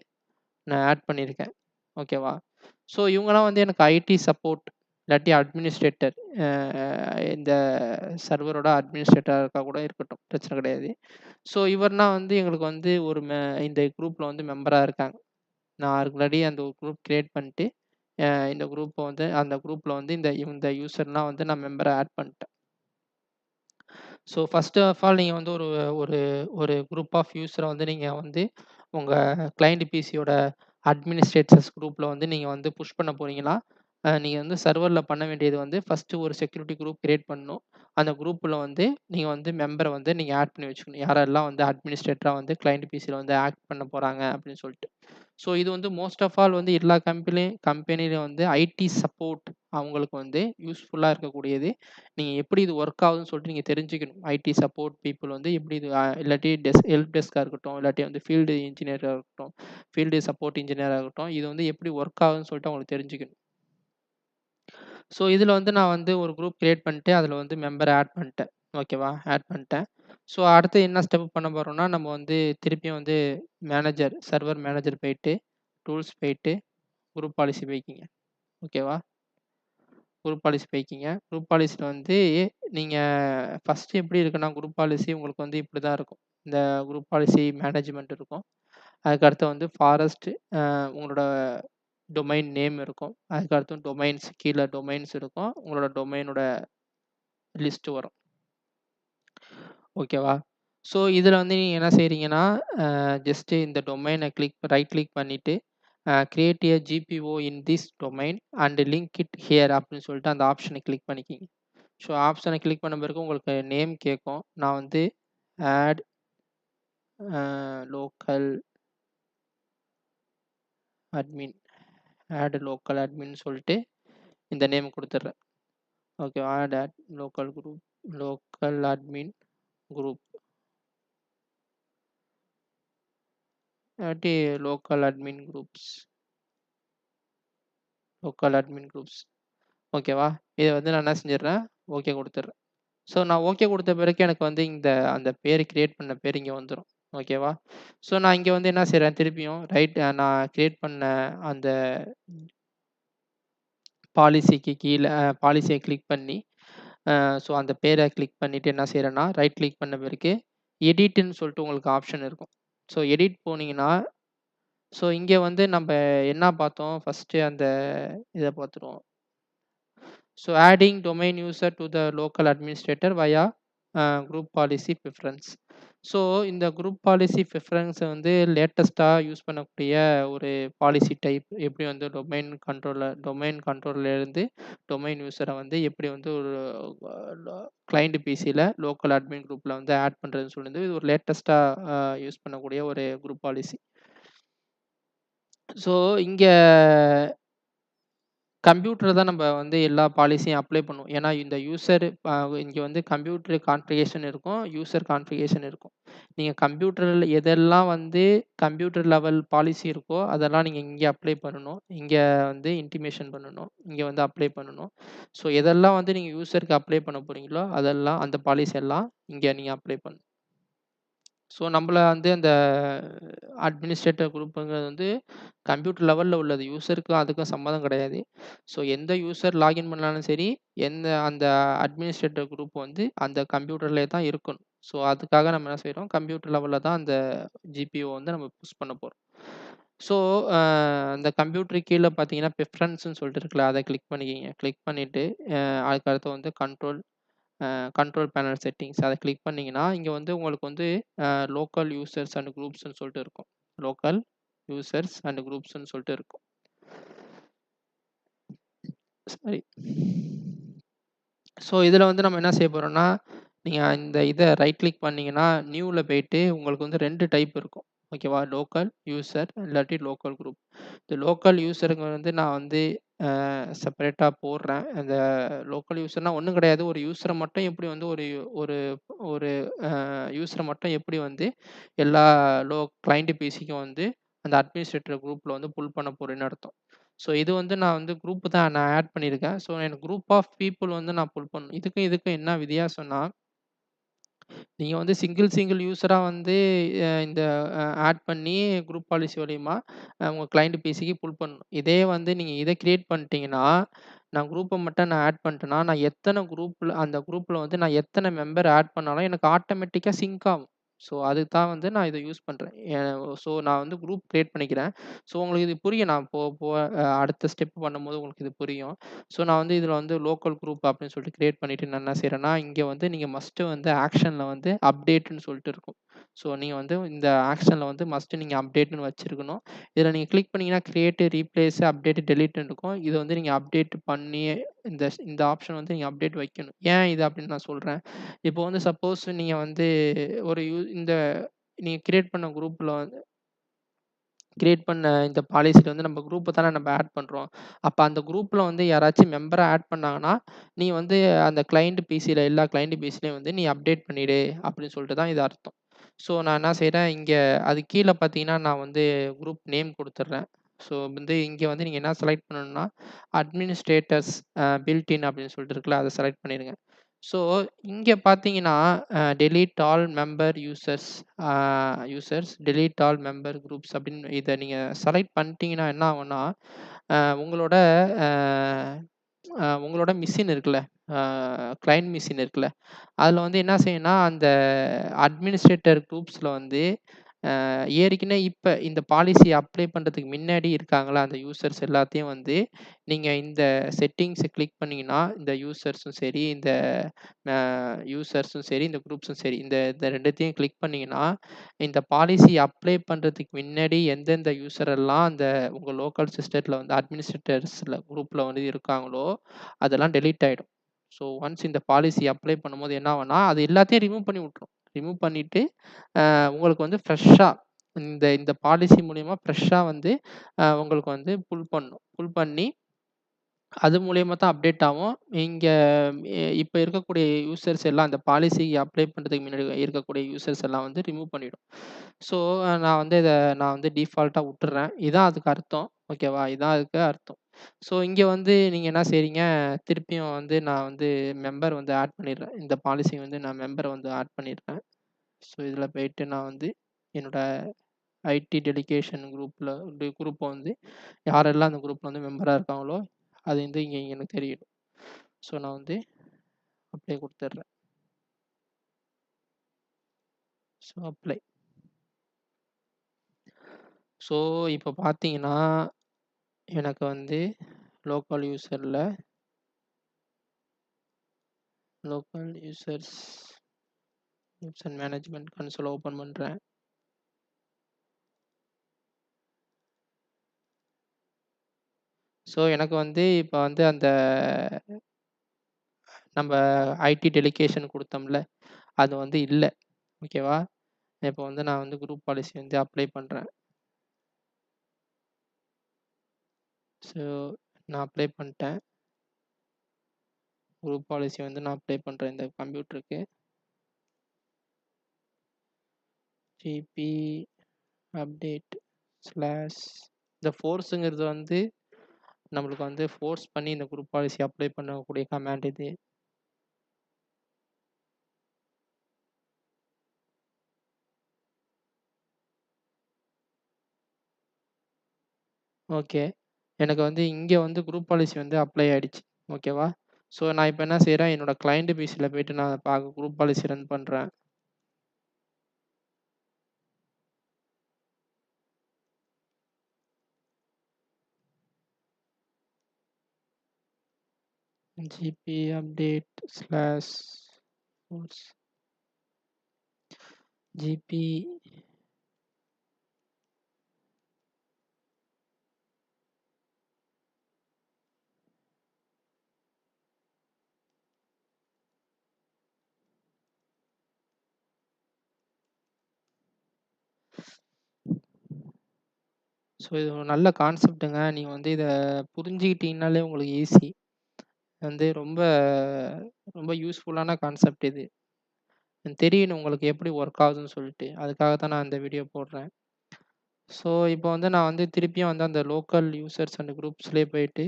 நான் ஆட் பண்ணியிருக்கேன். ஓகேவா? ஸோ இவங்கலாம் வந்து எனக்கு ஐடி சப்போர்ட் இல்லாட்டி அட்மினிஸ்ட்ரேட்டர் அ இந்த சர்வரோட அட்மினிஸ்ட்ரேட்டரா இருக்கா கூட இருக்கட்டும். பிரச்சனை கிடையாது. ஸோ இவர்னா வந்து எங்களுக்கு வந்து இந்த குரூப்ல வந்து மெம்பரா இருக்காங்க. நான் ஆல்ரெடி அந்த ஒரு குரூப் கிரியேட் பண்ணிட்டு, இந்த குரூப்ப வந்து அந்த குரூப்ல வந்து இந்த யூசர்லாம் வந்து நான் மெம்பரா ஆட் பண்ணிட்டேன். ஸோ ஃபர்ஸ்ட் ஆஃப் ஆல் நீங்க வந்து ஒரு ஒரு ஒரு குரூப் ஆஃப் யூஸர வந்து நீங்க வந்து உங்க கிளையன்ட் பிசியோட அட்மினிஸ்ட்ரேட்டர்ஸ் குரூப்ல வந்து நீங்க வந்து புஷ் பண்ண போறீங்கன்னா, நீங்க வந்து சர்வர்ல பண்ண வேண்டியது வந்து ஃபர்ஸ்ட்டு ஒரு செக்யூரிட்டி குரூப் கிரியேட் பண்ணணும். அந்த குரூப்ல வந்து நீங்க வந்து மெம்பர வந்து நீங்க ஆட் பண்ணி வச்சுக்கணும். யாரெல்லாம் வந்து அட்மினிஸ்ட்ரேட்டரா வந்து கிளையன்ட் பிசில வந்து ஆக்ட் பண்ண போறாங்க அப்படின்னு சொல்லிட்டு. ஸோ இது வந்து மோஸ்ட் ஆஃப் ஆல் வந்து எல்லா கம்பெனிலயும் வந்து ஐடி சப்போர்ட் அவங்களுக்கு வந்து யூஸ்ஃபுல்லா இருக்கக்கூடியது. நீங்க எப்படி இது ஒர்க் ஆகுதுன்னு சொல்லிட்டு நீங்க தெரிஞ்சுக்கணும். ஐடி சப்போர்ட் பீப்பிள் வந்து எப்படி இது இல்லாட்டி ஹெல்ப் டெஸ்க்கா இருக்கட்டும், இல்லாட்டி வந்து ஃபீல்டு இன்ஜினியரா இருக்கட்டும், ஃபீல்டு சப்போர்ட் இன்ஜினியரா இருக்கட்டும், இது வந்து எப்படி ஒர்க் ஆகுதுன்னு சொல்லிட்டு அவங்களுக்கு தெரிஞ்சுக்கணும். ஸோ இதில வந்து நான் வந்து ஒரு குரூப் கிரியேட் பண்ணிட்டு, அதில வந்து மெம்பர ஆட் பண்ணிட்டேன். ஓகேவா? ஆட் பண்ணிட்டேன். ஸோ அடுத்து என்ன ஸ்டெப் பண்ண போறோம்னா, நம்ம வந்து திருப்பியும் வந்து சர்வர் மேனேஜர் போயிட்டு, டூல்ஸ் போயிட்டு, குரூப் பாலிசி போய்க்கிங்க. ஓகேவா? குரூப் பாலிசி போய்க்கிங்க. குரூப் பாலிசில வந்து நீங்க ஃபர்ஸ்ட்டு எப்படி இருக்குன்னா, குரூப் பாலிசி உங்களுக்கு வந்து இப்படி தான் இருக்கும். இந்த குரூப் பாலிசி மேனேஜ்மென்ட் இருக்கும். அதுக்கடுத்து வந்து ஃபாரஸ்ட் உங்களோட டொமைன் நேம் இருக்கும். அதுக்கடுத்து டொமைன்ஸ் கீழ டொமைன்ஸ் இருக்கும். உங்களோட டொமைனோட லிஸ்ட் வரும். ஓகேவா? ஸோ இதில வந்து நீங்க என்ன செய்றீங்கன்னா, ஜஸ்ட் இந்த டொமைன ரைட் கிளிக் பண்ணிட்டு, create a GPO in this domain and link it here அப்படின்னு சொல்லிட்டு அந்த ஆப்ஷன கிளிக் பண்ணிக்கிங்க. ஸோ ஆப்ஷன கிளிக் பண்ண பிறகு உங்களுக்கு நேம் கேட்கும். நான் வந்து add local admin local admin சொல்லிட்டு இந்த நேம் குடுத்துடுறேன். ஓகேவா? ஆட் லோக்கல் அட்மின் குரூப் இல்லாட்டி local admin groups local admin groups ஓகேவா? இத வந்து நான் என்ன செஞ்சுடுறேன், ஓகே குடுத்துடுறேன். ஸோ நான் ஓகே குடுத்த பிறகு எனக்கு வந்து அந்த பேரு கிரியேட் பண்ண பேரு இங்க வந்துரும். ஓகேவா? ஸோ நான் இங்க வந்து என்ன செய்றேன், திருப்பியும் நான் கிரியேட் பண்ண அந்த பாலிசிக்கு கீழ பாலிசிய கிளிக் பண்ணி, ஸோ அந்த பேர கிளிக் பண்ணிட்டு என்ன செய்றேன்னா, ரைட் கிளிக் பண்ண பிறகு எடிட்ன்னு சொல்லிட்டு உங்களுக்கு ஆப்ஷன் இருக்கும். ஸோ எடிட் போனீங்கன்னா, ஸோ இங்க வந்து நம்ப என்ன பார்த்தோம், ஃபர்ஸ்ட்டு அந்த இத பார்த்துருவோம். So adding domain user to the local administrator via group policy preference. So இந்த குரூப் பாலிசி ப்ரிஃபரன்ஸ வந்து லேட்டஸ்ட்டா யூஸ் பண்ணக்கூடிய ஒரு பாலிசி டைப். எப்படி வந்து டொமைன் கண்ட்ரோலர்லேருந்து டொமைன் யூசர வந்து எப்படி வந்து ஒரு கிளையன்ட் பிசில லோக்கல் அட்மின் குரூப்ல வந்து ஆட் பண்றதுன்னு சொல்லிருந்து இது ஒரு லேட்டஸ்ட்டா யூஸ் பண்ணக்கூடிய ஒரு குரூப் பாலிசி. ஸோ இங்க கம்ப்யூட்டர் தான் நம்ம வந்து எல்லா பாலிசியும் அப்ளை பண்ணுவோம். ஏன்னா, இந்த இங்க வந்து கம்ப்யூட்டர் கான்ஃபிகரேஷன் இருக்கும். யூசர் கான்ஃபிகரேஷன் இருக்கும். நீங்க கம்ப்யூட்டர்ல எதெல்லாம் வந்து கம்ப்யூட்டர் லெவல் பாலிசி இருக்கோ, அதெல்லாம் நீங்க இங்க அப்ளை பண்ணணும். இங்க வந்து இன்டிமேஷன் பண்ணணும். இங்க வந்து அப்ளை பண்ணணும். ஸோ எதெல்லாம் வந்து நீங்க யூசருக்கு அப்ளை பண்ண போறீங்களோ, அதெல்லாம் அந்த பாலிசி எல்லாம் இங்க நீங்க அப்ளை பண்ணணும். ஸோ நம்மள வந்து அந்த அட்மினிஸ்ட்ரேட்டர் குரூப்ங்கிறது வந்து கம்ப்யூட்டர் லெவல்ல உள்ளது. யூசருக்கும் அதுக்கும் சம்மந்தம் கிடையாது. ஸோ எந்த யூசர் லாகின் பண்ணாலும் சரி, அந்த அட்மினிஸ்ட்ரேட்டர் குரூப் வந்து அந்த கம்ப்யூட்டர்லயே தான் இருக்கணும். ஸோ அதுக்காக நம்ம என்ன செய்றோம், கம்ப்யூட்டர் லெவல்ல தான் அந்த ஜிபிஓ வந்து நம்ம புஷ் பண்ண போறோம். ஸோ அ அந்த கம்ப்யூட்டருக்கு கீழ பார்த்தீங்கன்னா, ப்ரிஃபரன்ஸ்ன்னு சொல்லிட்டு இருக்குல்ல, அத கிளிக் பண்ணிக்கிங்க. கிளிக் பண்ணிட்டு, அதுக்கு அடுத்து வந்து கண்ட்ரோல் பேனல் செட்டிங்ஸ் அத கிளிக் பண்ணீங்கன்னா, இங்க வந்து உங்களுக்கு வந்து லோக்கல் யூசர்ஸ் அண்ட் குரூப்ஸ்ன்னு சொல்லிட்டு இருக்கும். லோக்கல் யூசர்ஸ் அண்ட் குரூப்ஸ்ன்னு சொல்லிட்டு இருக்கும். சாரி. ஸோ இதில வந்து நம்ம என்ன செய்ய போறோம்னா, நீங்க இந்த ரைட் கிளிக் பண்ணீங்கன்னா, நியூல போயிட்டு உங்களுக்கு வந்து 2 டைப் இருக்கும். ஓகேவா? லோக்கல் யூசர் இல்லாட்டி லோக்கல் குரூப். இந்த லோக்கல் யூசர்ங்க வந்து நான் வந்து செப்பரேட்டா போடுறேன். அந்த லோக்கல் யூசர்னா ஒண்ணும் கிடையாது. ஒரு யூசர மட்டும் எப்படி வந்து ஒரு ஒரு யூசர மட்டும் எப்படி வந்து எல்லா கிளையன்ட் பிசிக்கும் வந்து அந்த அட்மினிஸ்ட்ரேட்டர் குரூப்ல வந்து புல் பண்ண போறேன்னு அர்த்தம். ஸோ இது வந்து நான் வந்து குரூப் தான் நான் ஆட் பண்ணியிருக்கேன். ஸோ எனக்கு குரூப் ஆஃப் பீப்பிள் வந்து நான் புல் பண்ணணும். இதுக்கும் என்ன வித்தியாசம்னா, நீங்க வந்து சிங்கிள் யூசரா வந்து இந்த ஆட் பண்ணி குரூப் பாலிசி மூலியமா உங்க கிளையன்ட் பிசிக்கு புல் பண்ணணும். இதே வந்து நீங்க இத கிரியேட் பண்ணிட்டீங்கன்னா, நான் ஆட் பண்ணிட்டேன்னா, அந்த குரூப்ல வந்து நான் எத்தன மெம்பர் ஆட் பண்ணாலும் எனக்கு ஆட்டோமேட்டிக்கா சிங்க் ஆகும். ஸோ அதுக்கு தான் வந்து நான் இத யூஸ் பண்றேன். ஸோ நான் வந்து குரூப் கிரியேட் பண்ணிக்கிறேன். ஸோ உங்களுக்கு இது புரியும். நான் போ போ அடுத்த ஸ்டெப் பண்ணும்போது உங்களுக்கு இது புரியும். ஸோ நான் வந்து இதில வந்து லோக்கல் குரூப் அப்படின்னு சொல்லிட்டு கிரியேட் பண்ணிட்டு நான் என்ன செய்றேன்னா, இங்க வந்து நீங்க மஸ்ட் வந்து ஆக்ஷன்ல வந்து அப்டேட்ன்னு சொல்லிட்டு இருக்கும். ஸோ நீங்க வந்து இந்த ஆக்ஷன்ல வந்து மஸ்ட் நீங்க அப்டேட்ன்னு வச்சிருக்கணும். இதில நீங்க கிளிக் பண்ணீங்கன்னா, கிரியேட், ரீப்ளேஸ், அப்டேட், டெலீட்ன்னு இருக்கும். இத வந்து நீங்க அப்டேட் பண்ணி இந்த ஆப்ஷன் வந்து நீங்க அப்டேட் வைக்கணும். ஏன் இது அப்படின்னு நான் சொல்றேன். இப்போ வந்து சப்போஸ் நீங்க வந்து ஒரு இந்த நீங்க கிரியேட் பண்ண குரூப்ல வந்து கிரியேட் பண்ண இந்த பாலிசில வந்து நம்ம குரூப்ப தானே நம்ம ஆட் பண்றோம். அப்ப அந்த குரூப்ல வந்து யாராச்சும் மெம்பரா ஆட் பண்ணாங்கன்னா, நீ வந்து அந்த கிளையன்ட் பிசில எல்லா கிளையன்ட் பிசிலயும் வந்து நீ அப்டேட் பண்ணிடு அப்படின்னு சொல்லிட்டு தான் இது அர்த்தம். ஸோ நான் என்ன செய்றேன், இங்க அது கீழ பார்த்தீங்கன்னா, நான் வந்து குரூப் நேம் குடுத்துடுறேன். ஸோ வந்து இங்க வந்து நீங்க என்ன செலக்ட் பண்ணணும்னா, அட்மினிஸ்ட்ரேட்டர்ஸ் பில்ட் இன் அப்படின்னு சொல்லிட்டு இருக்குல்ல, அத செலக்ட் பண்ணிருங்க. ஸோ இங்க பார்த்தீங்கன்னா, டெலீட் ஆல் மெம்பர் அ டெலீட் ஆல் மெம்பர் குரூப்ஸ் அப்படின்னு இத நீங்க செலக்ட் பண்ணிட்டீங்கன்னா என்ன ஆகும்னா, அ உங்களோட அ உங்களோட மிஷின் இருக்குல்ல, அ கிளையன்ட் மிஷின் இருக்குல்ல, அதுல வந்து என்ன செய்யும்னா, அந்த அட்மினிஸ்ட்ரேட்டர் குரூப்ஸ்ல வந்து ஏற்கனவே இப்ப இந்த பாலிசி அப்ளை பண்றதுக்கு முன்னாடி இருக்காங்கல்ல, அந்த யூசர்ஸ் எல்லாத்தையும் வந்து நீங்க இந்த செட்டிங்ஸ கிளிக் பண்ணீங்கன்னா, இந்த யூசர்ஸும் சரி, இந்த அ யூசர்ஸும் சரி, இந்த குரூப்ஸும் சரி, இந்த இந்த 2த்தையும் கிளிக் பண்ணீங்கன்னா, இந்த பாலிசி அப்ளை பண்றதுக்கு முன்னாடி எந்தெந்த யூசர் எல்லாம் அந்த உங்க லோக்கல் சிஸ்டத்துல வந்து அட்மினிஸ்ட்ரேட்டர்ஸ்ல குரூப்ல வந்து இருக்காங்களோ, அதெல்லாம் டெலீட் ஆயிடும். ஸோ ஒன்ஸ் இந்த பாலிசி அப்ளை பண்ணும்போது என்ன ஆகும்னா, அது எல்லாத்தையும் ரிமூவ் பண்ணி விட்டுரும். ரிமூவ் பண்ணிட்டு உங்களுக்கு வந்து ஃப்ரெஷ்ஷா இந்த இந்த பாலிசி மூலியமா ஃப்ரெஷ்ஷா வந்து உங்களுக்கு வந்து புல் பண்ணும். புல் பண்ணி அது மூலியமா தான் அப்டேட் ஆகும். இங்க இப்ப இருக்கக்கூடிய யூசர்ஸ் எல்லாம் அந்த பாலிசி அப்ளை பண்றதுக்கு முன்னாடி இருக்கக்கூடிய யூசர்ஸ் எல்லாம் வந்து ரிமூவ் பண்ணிடும். ஸோ நான் வந்து டிஃபால்ட்டா உட்டுர்றேன். இதான் அதுக்கு அர்த்தம். ஓகேவா? இதான் அதுக்கு அர்த்தம். ஸோ இங்க வந்து நீங்க என்ன செய்றீங்க, திருப்பியும் வந்து நான் வந்து மெம்பர் வந்து ஆட் பண்ணிடுறேன். இந்த பாலிசி வந்து நான் மெம்பர வந்து ஆட் பண்ணிடுறேன். ஸோ இதில போயிட்டு நான் வந்து என்னோட ஐடி டெடிகேஷன் குரூப்ப வந்து யாரெல்லாம் அந்த குரூப்ல வந்து மெம்பரா இருக்காங்களோ, அது வந்து இங்க எனக்கு தெரியணும். ஸோ நான் வந்து அப்ளை குடுத்துடுறேன். So apply. ஸோ இப்ப பார்த்தீங்கன்னா, எனக்கு வந்து லோக்கல் யூசர்ல local user management console open பண்றேன். ஸோ எனக்கு வந்து இப்ப வந்து அந்த நம்ப ஐடி டெலிகேஷன் குடுத்தோம்ல, அது வந்து இல்ல. ஓகேவா? இப்ப வந்து நான் வந்து குரூப் பாலிசி வந்து அப்ளை பண்றேன். ஸோ நான் அப்ளை பண்ணிட்டேன். குரூப் பாலிசி வந்து நான் அப்ளை பண்றேன் இந்த கம்ப்யூட்டருக்கு. ஜிபி அப்டேட் ஸ்லாஷ் இந்த ஃபோர்ஸுங்கிறது வந்து நம்மளுக்கு வந்து ஃபோர்ஸ் பண்ணி இந்த குரூப் பாலிசி அப்ளை பண்ணக்கூடிய கமாண்ட் இது. ஓகே. எனக்கு வந்து இங்க வந்து குரூப் பாலிசி வந்து அப்ளை ஆயிடுச்சு. ஓகேவா? ஸோ நான் இப்ப என்ன செய்றேன், என்னோட கிளையன்ட் பிசில போயிட்டு நான் குரூப் பாலிசி ரன் பண்றேன். GB update slash force GB so இது ஒரு நல்ல கான்செப்ட்டுங்க. நீங்க வந்து இத புரிஞ்சுக்கிட்டீங்கனாலே உங்களுக்கு ஈஸி. வந்து ரொம்ப ரொம்ப யூஸ்ஃபுல்லான கான்செப்ட் இது. தெரியணும் உங்களுக்கு எப்படி ஒர்க் ஆகுதுன்னு சொல்லிட்டு. அதுக்காக தான் நான் இந்த வீடியோ போடுறேன். ஸோ இப்போ வந்து நான் வந்து திருப்பியும் வந்து அந்த லோக்கல் யூசர்ஸ் அண்ட் குரூப்ஸ்லயே போயிட்டு,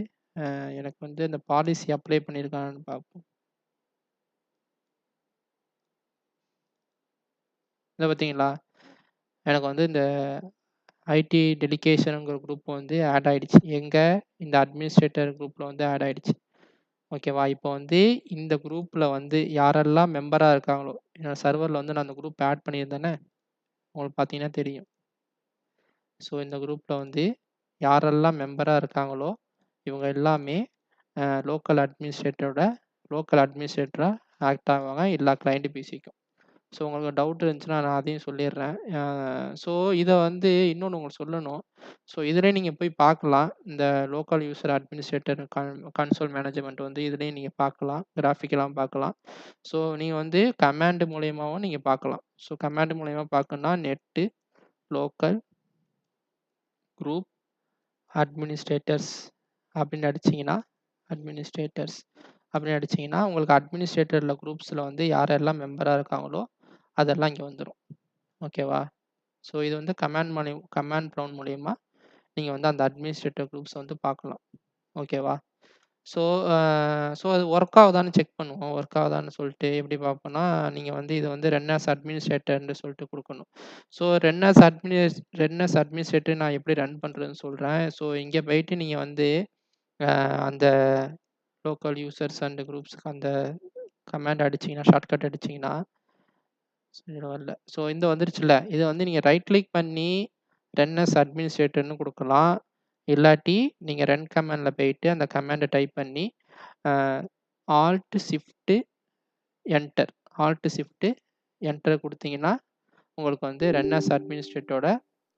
எனக்கு வந்து அந்த பாலிசி அப்ளை பண்ணியிருக்கானான்னு பார்ப்போம். இத பார்த்தீங்களா? எனக்கு வந்து இந்த ஐடி டெடிகேஷன்ங்கிற குரூப் வந்து ஆட் ஆயிடுச்சு. எங்க? இந்த அட்மினிஸ்ட்ரேட்டர் குரூப்ல வந்து ஆட் ஆயிடுச்சு. ஓகேவா? இப்போ வந்து இந்த குரூப்ல வந்து யாரெல்லாம் மெம்பரா இருக்காங்களோ, என்னோட சர்வர்ல வந்து நான் அந்த குரூப் ஆட் பண்ணியிருந்தேனே, உங்களுக்கு பார்த்தீங்கன்னா தெரியும். ஸோ இந்த குரூப்ல வந்து யாரெல்லாம் மெம்பரா இருக்காங்களோ, இவங்க எல்லாமே லோக்கல் அட்மினிஸ்ட்ரேட்டரா ஆக்ட் ஆவாங்க எல்லா கிளையன்ட் பிசிக்கும். ஸோ உங்களுக்கு டவுட் இருந்துச்சுன்னா நான் அதையும் சொல்லிடுறேன். ஸோ இத வந்து இன்னொன்னு உங்களுக்கு சொல்லணும். ஸோ இதிலயே நீங்க போய் பார்க்கலாம். இந்த local user administrator console management வந்து இதிலயும் நீங்க பார்க்கலாம். கிராஃபிக்கல்லாம் பார்க்கலாம். ஸோ நீங்க வந்து கமாண்ட் மூலியமாவும் நீங்க பார்க்கலாம். ஸோ கமாண்ட் மூலியமா பார்க்கணும்னா நெட்டு லோக்கல் குரூப் அட்மினிஸ்ட்ரேட்டர்ஸ் அப்படின்னு அடிச்சீங்கன்னா அட்மினிஸ்ட்ரேட்டர்ஸ் அப்படின்னு அடிச்சீங்கன்னா, உங்களுக்கு அட்மினிஸ்ட்ரேட்டர்ல குரூப்ஸ்ல வந்து யாரெல்லாம் மெம்பரா இருக்காங்களோ, அதெல்லாம் இங்க வந்துரும். ஓகேவா? ஸோ இது வந்து கமாண்ட் ப்ராம்ப்ட் மூலியமா நீங்க வந்து அந்த அட்மினிஸ்ட்ரேட்டர் குரூப்ஸ் வந்து பார்க்கலாம். ஓகேவா? ஸோ அ ஸோ அது ஒர்க் ஆகுதான்னு செக் பண்ணுவோம். ஒர்க் ஆகுதான்னு சொல்லிட்டு எப்படி பார்ப்போம்னா, நீங்க வந்து இத வந்து ரன் ஆஸ் அட்மினிஸ்ட்ரேட்டர்ன்னு சொல்லிட்டு குடுக்கணும். ஸோ ரன் ஆஸ் அட்மினிஸ்ட்ரேட்டர் நான் எப்படி ரன் பண்றதுன்னு சொல்றேன். ஸோ இங்க போயிட்டு நீங்க வந்து அந்த லோக்கல் யூசர்ஸ் அண்ட் குரூப்ஸ்க்கு அந்த கமாண்ட் அடிச்சீங்கன்னா, ஷார்ட்கட் அடிச்சீங்கன்னா, இதுல வரல. ஸோ இந்த வந்துருச்சுல்ல. இத வந்து நீங்க ரைட் கிளிக் பண்ணி ரன் அஸ் அட்மினிஸ்ட்ரேட்டர்ன்னு குடுக்கலாம். இல்லாட்டி நீங்க ரன் கமாண்ட்ல போயிட்டு அந்த கமாண்ட டைப் பண்ணி அ alt shift enter alt shift enter குடுத்தீங்கன்னா, உங்களுக்கு வந்து ரன் அஸ் அட்மினிஸ்ட்ரேட்டரோட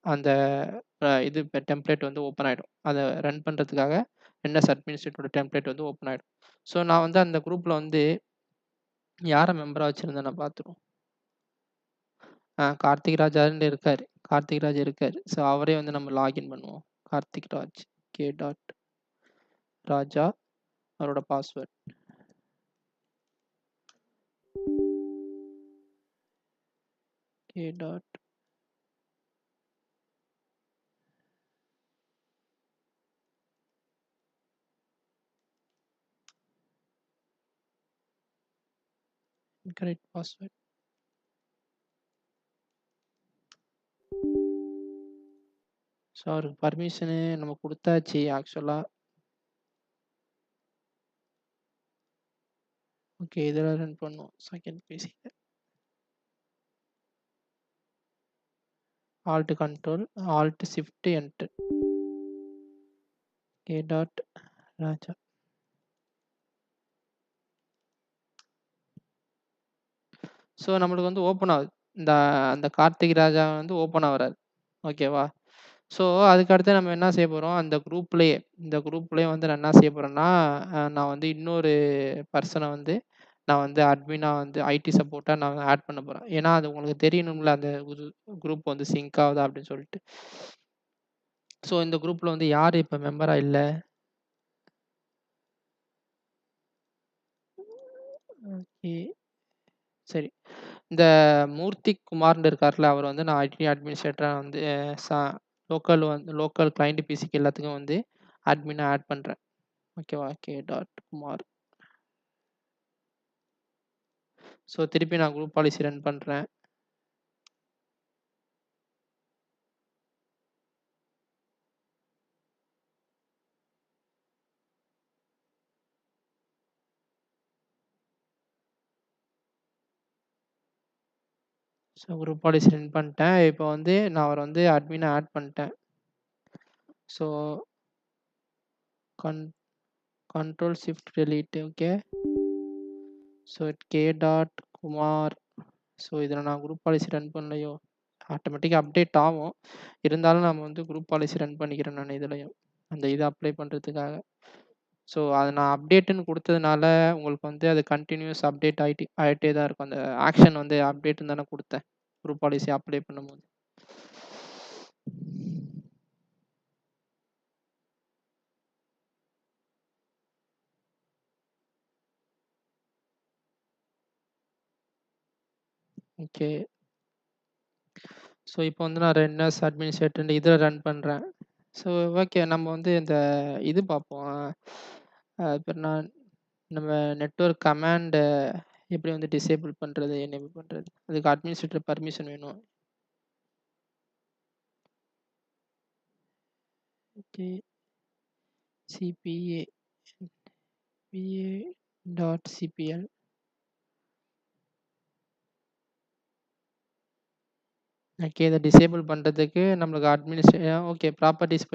அந்த இது டெம்ப்ளேட் வந்து ஓப்பன் ஆயிடும். அத ரன் பண்றதுக்காக ரன் அஸ் அட்மினிஸ்ட்ரேட்டரோட டெம்ப்ளேட் வந்து ஓப்பன் ஆயிடும். ஸோ நான் வந்து அந்த குரூப்ல வந்து யார மெம்பரா வச்சிருந்தேன்னு பார்த்துருவோம். கார்த்திக் ராஜான்னு இருக்காரு. கார்த்திக் ராஜ் இருக்காரு. ஸோ அவரே வந்து நம்ம லாகின் பண்ணுவோம். கார்த்திக் ராஜ் கே. ராஜா அவரோட password. K. Incorrect password. So அவருக்கு பர்மிஷனு நம்ம குடுத்தாச்சு ஆக்சுவலா. ஓகே. இதில ரன் பண்ணுவோம். செகண்ட் பிசில. Alt control, alt shift enter. K. Raja. So நம்மளுக்கு வந்து ஓப்பன் ஆகுது. இந்த அந்த கார்த்திக் ராஜா வந்து ஓப்பன் ஆவுறாரு. ஓகேவா? ஸோ அதுக்கு அடுத்து நம்ம என்ன செய்ய போறோம், அந்த குரூப்லயே இந்த குரூப்லயே வந்து நான் என்ன செய்ய போறேன்னா, நான் வந்து இன்னொரு பெர்சன வந்து நான் வந்து அட்மினா வந்து ஐடி சப்போர்ட்டா நான் ஆட் பண்ண போறேன். ஏன்னா, அது உங்களுக்கு தெரியணும்ல அந்த குரூப் வந்து சிங்க் ஆகுதா அப்படின்னு சொல்லிட்டு. ஸோ இந்த குரூப்ல வந்து யாரு இப்ப மெம்பரா இல்ல? ஓகே. சரி. இந்த மூர்த்தி குமார்ன்னு இருக்கார்ல, அவர் வந்து நான் ஐடி அட்மினிஸ்ட்ரேட்டரா வந்து ச லோக்கல் கிளையன்ட் பிசிக்கு எல்லாத்துக்கும் வந்து அட்மினா ஆட் பண்றேன். ஓகேவா? கே. குமார். ஸோ திருப்பி நான் குரூப் பாலிசி ரன் பண்றேன். ஸோ குரூப் பாலிசி ரன் பண்ணிட்டேன். இப்போ வந்து நான் அவர வந்து அட்மினா ஆட் பண்ணிட்டேன். So con control shift delete okay. So K. Kumar. So இதில நான் குரூப் பாலிசி ரன் பண்ணலையோ? ஆட்டோமேட்டிக்கா அப்டேட் ஆகும். இருந்தாலும் நம்ம வந்து குரூப் பாலிசி ரன் பண்ணிக்கிறேன் நான் இதுலயும். அந்த இத அப்ளை பண்றதுக்காக. ஸோ அத நான் அப்டேட்ன்னு குடுத்ததுனால, உங்களுக்கு வந்து அது கன்டினியூயஸ் அப்டேட் ஆயிட்டே தான் இருக்கும். அந்த ஆக்ஷன் வந்து அப்டேட்ன்னு தானே குடுத்தேன். குரூப் பாலிசி அப்ளை பண்ணும்போது. ஓகே. ஸோ இப்போ வந்து நான் ரன்னர்ஸ் அட்மினிஸ்ட்ரேட்டர் இதில ரன் பண்றேன். So okay. நம்ம வந்து இந்த இது பார்ப்போம். இப்ப நம்ம நெட்வொர்க் கமாண்ட எப்படி வந்து டிசேபிள் பண்றது, எனேபிள் பண்றது? அதுக்கு அட்மினிஸ்ட்ரேட்டர் பர்மிஷன் வேணும். ஓகே. CPA CPA.cpl. ஓகே. இத டிசேபிள் பண்றதுக்கு நம்மளுக்கு ஓகே. ப்ராப்பர்ட்டீஸ்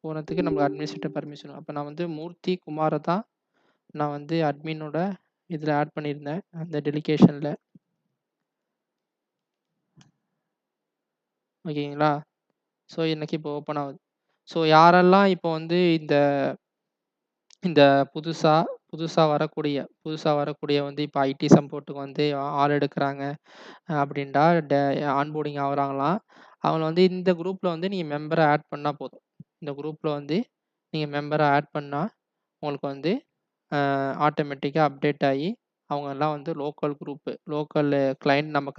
போறதுக்கு நம்மளுக்கு அட்மினிஸ்ட்ரேட்டர் பர்மிஷன். அப்ப நான் வந்து மூர்த்தி குமார தான் நான் வந்து அட்மினோட இதில ஆட் பண்ணியிருந்தேன். அந்த டெலிகேஷன்ல. ஓகேங்களா? ஸோ எனக்கு இப்போ ஓப்பன் ஆகுது. ஸோ யாரெல்லாம் இப்போ வந்து இந்த இந்த புதுசா புதுசா வரக்கூடிய வந்து இப்போ ஐடி சப்போர்ட்டுக்கு வந்து ஆள் எடுக்குறாங்க அப்படின்டா ஆன்போர்டிங் ஆகுறாங்களாம். அவங்கள வந்து இந்த குரூப்ல வந்து நீங்க மெம்பரா ஆட் பண்ணா போதும். இந்த குரூப்ல வந்து நீங்க மெம்பரா ஆட் பண்ணா உங்களுக்கு வந்து ஆட்டோமேட்டிக்கா அப்டேட் ஆயி, அவங்கலாம் வந்து லோக்கல் குரூப்பு, லோக்கல் கிளையண்ட் நம்ம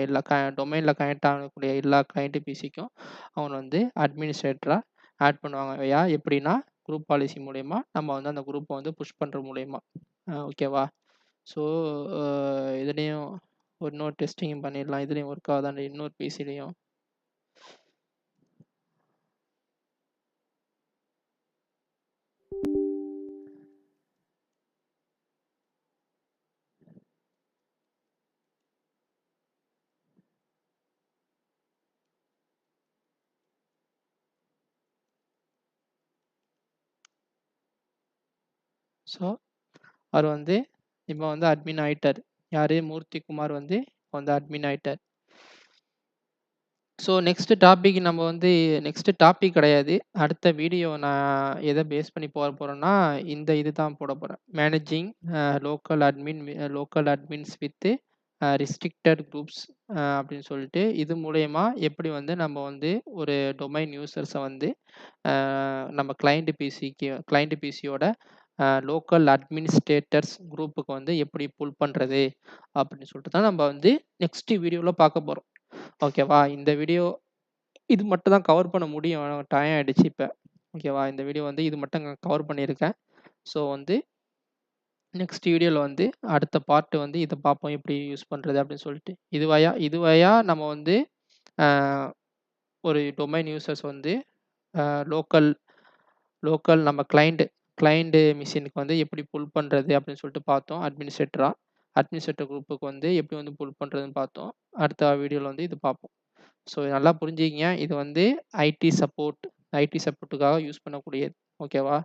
எல்லா டொமைன்ல கனெக்ட் ஆகக்கூடிய எல்லா கிளையண்ட் பிசிக்கும் அவங்க வந்து அட்மினிஸ்ட்ரேட்டரா ஆட் பண்ணுவாங்க. எப்படின்னா, குரூப் பாலிசி மூலியமா நம்ம வந்து அந்த குரூப்ப வந்து புஷ் பண்றது மூலியமா. ஓகேவா? ஸோ அ இதுலயும் ஒரு இன்னொரு டெஸ்டிங் பண்ணிடலாம். இதுலயும் ஒர்க் ஆகுதான்னு இன்னொரு பிசிலயும். ஸோ அவரு வந்து இப்ப வந்து அட்மின் ஆயிட்டாரு. யாரு? மூர்த்தி குமார் வந்து இப்ப வந்து அட்மின் ஆயிட்டாரு. ஸோ நெக்ஸ்ட் டாபிக் கிடையாது. அடுத்த வீடியோ நான் எத பேஸ் பண்ணி போறேன்னா, இந்த இதுதான் போடப் போறேன். Managing local admins with restricted groups அப்படின்னு சொல்லிட்டு, இது மூலியமா எப்படி வந்து நம்ம வந்து ஒரு டொமைன் யூசர்ஸ வந்து நம்ம கிளையண்ட் பிசியோட லோக்கல் அட்மினிஸ்ட்ரேட்டர்ஸ் குரூப்புக்கு வந்து எப்படி புல் பண்றது அப்படின்னு சொல்லிட்டு தான் நம்ம வந்து நெக்ஸ்ட் வீடியோல பார்க்க போறோம். ஓகேவா? இந்த வீடியோ இது மட்டும் தான் கவர் பண்ண முடியும். டைம் ஆயிடுச்சு இப்ப. ஓகேவா? இந்த வீடியோ வந்து இது மட்டும் கவர் பண்ணியிருக்கேன். ஸோ வந்து நெக்ஸ்ட் வீடியோல வந்து அடுத்த பார்ட் வந்து இத பார்ப்போம். எப்படி யூஸ் பண்றது அப்படின்னு சொல்லிட்டு. இது வழியா நம்ம வந்து அ ஒரு டொமைன் யூசர்ஸ் வந்து அ லோக்கல் லோக்கல் நம்ம கிளையண்ட் மெஷினுக்கு வந்து எப்படி புல் பண்றது அப்படின்னு சொல்லிட்டு பார்த்தோம். அட்மினிஸ்ட்ரேட்டர் குரூப்புக்கு வந்து எப்படி வந்து புல் பண்றதுன்னு பார்த்தோம். அடுத்த வீடியோல வந்து இது பார்ப்போம். ஸோ நல்லா புரிஞ்சுக்கங்க. இது வந்து ஐடி சப்போர்ட் சப்போர்ட்டுக்காக யூஸ் பண்ணக்கூடியது. ஓகேவா?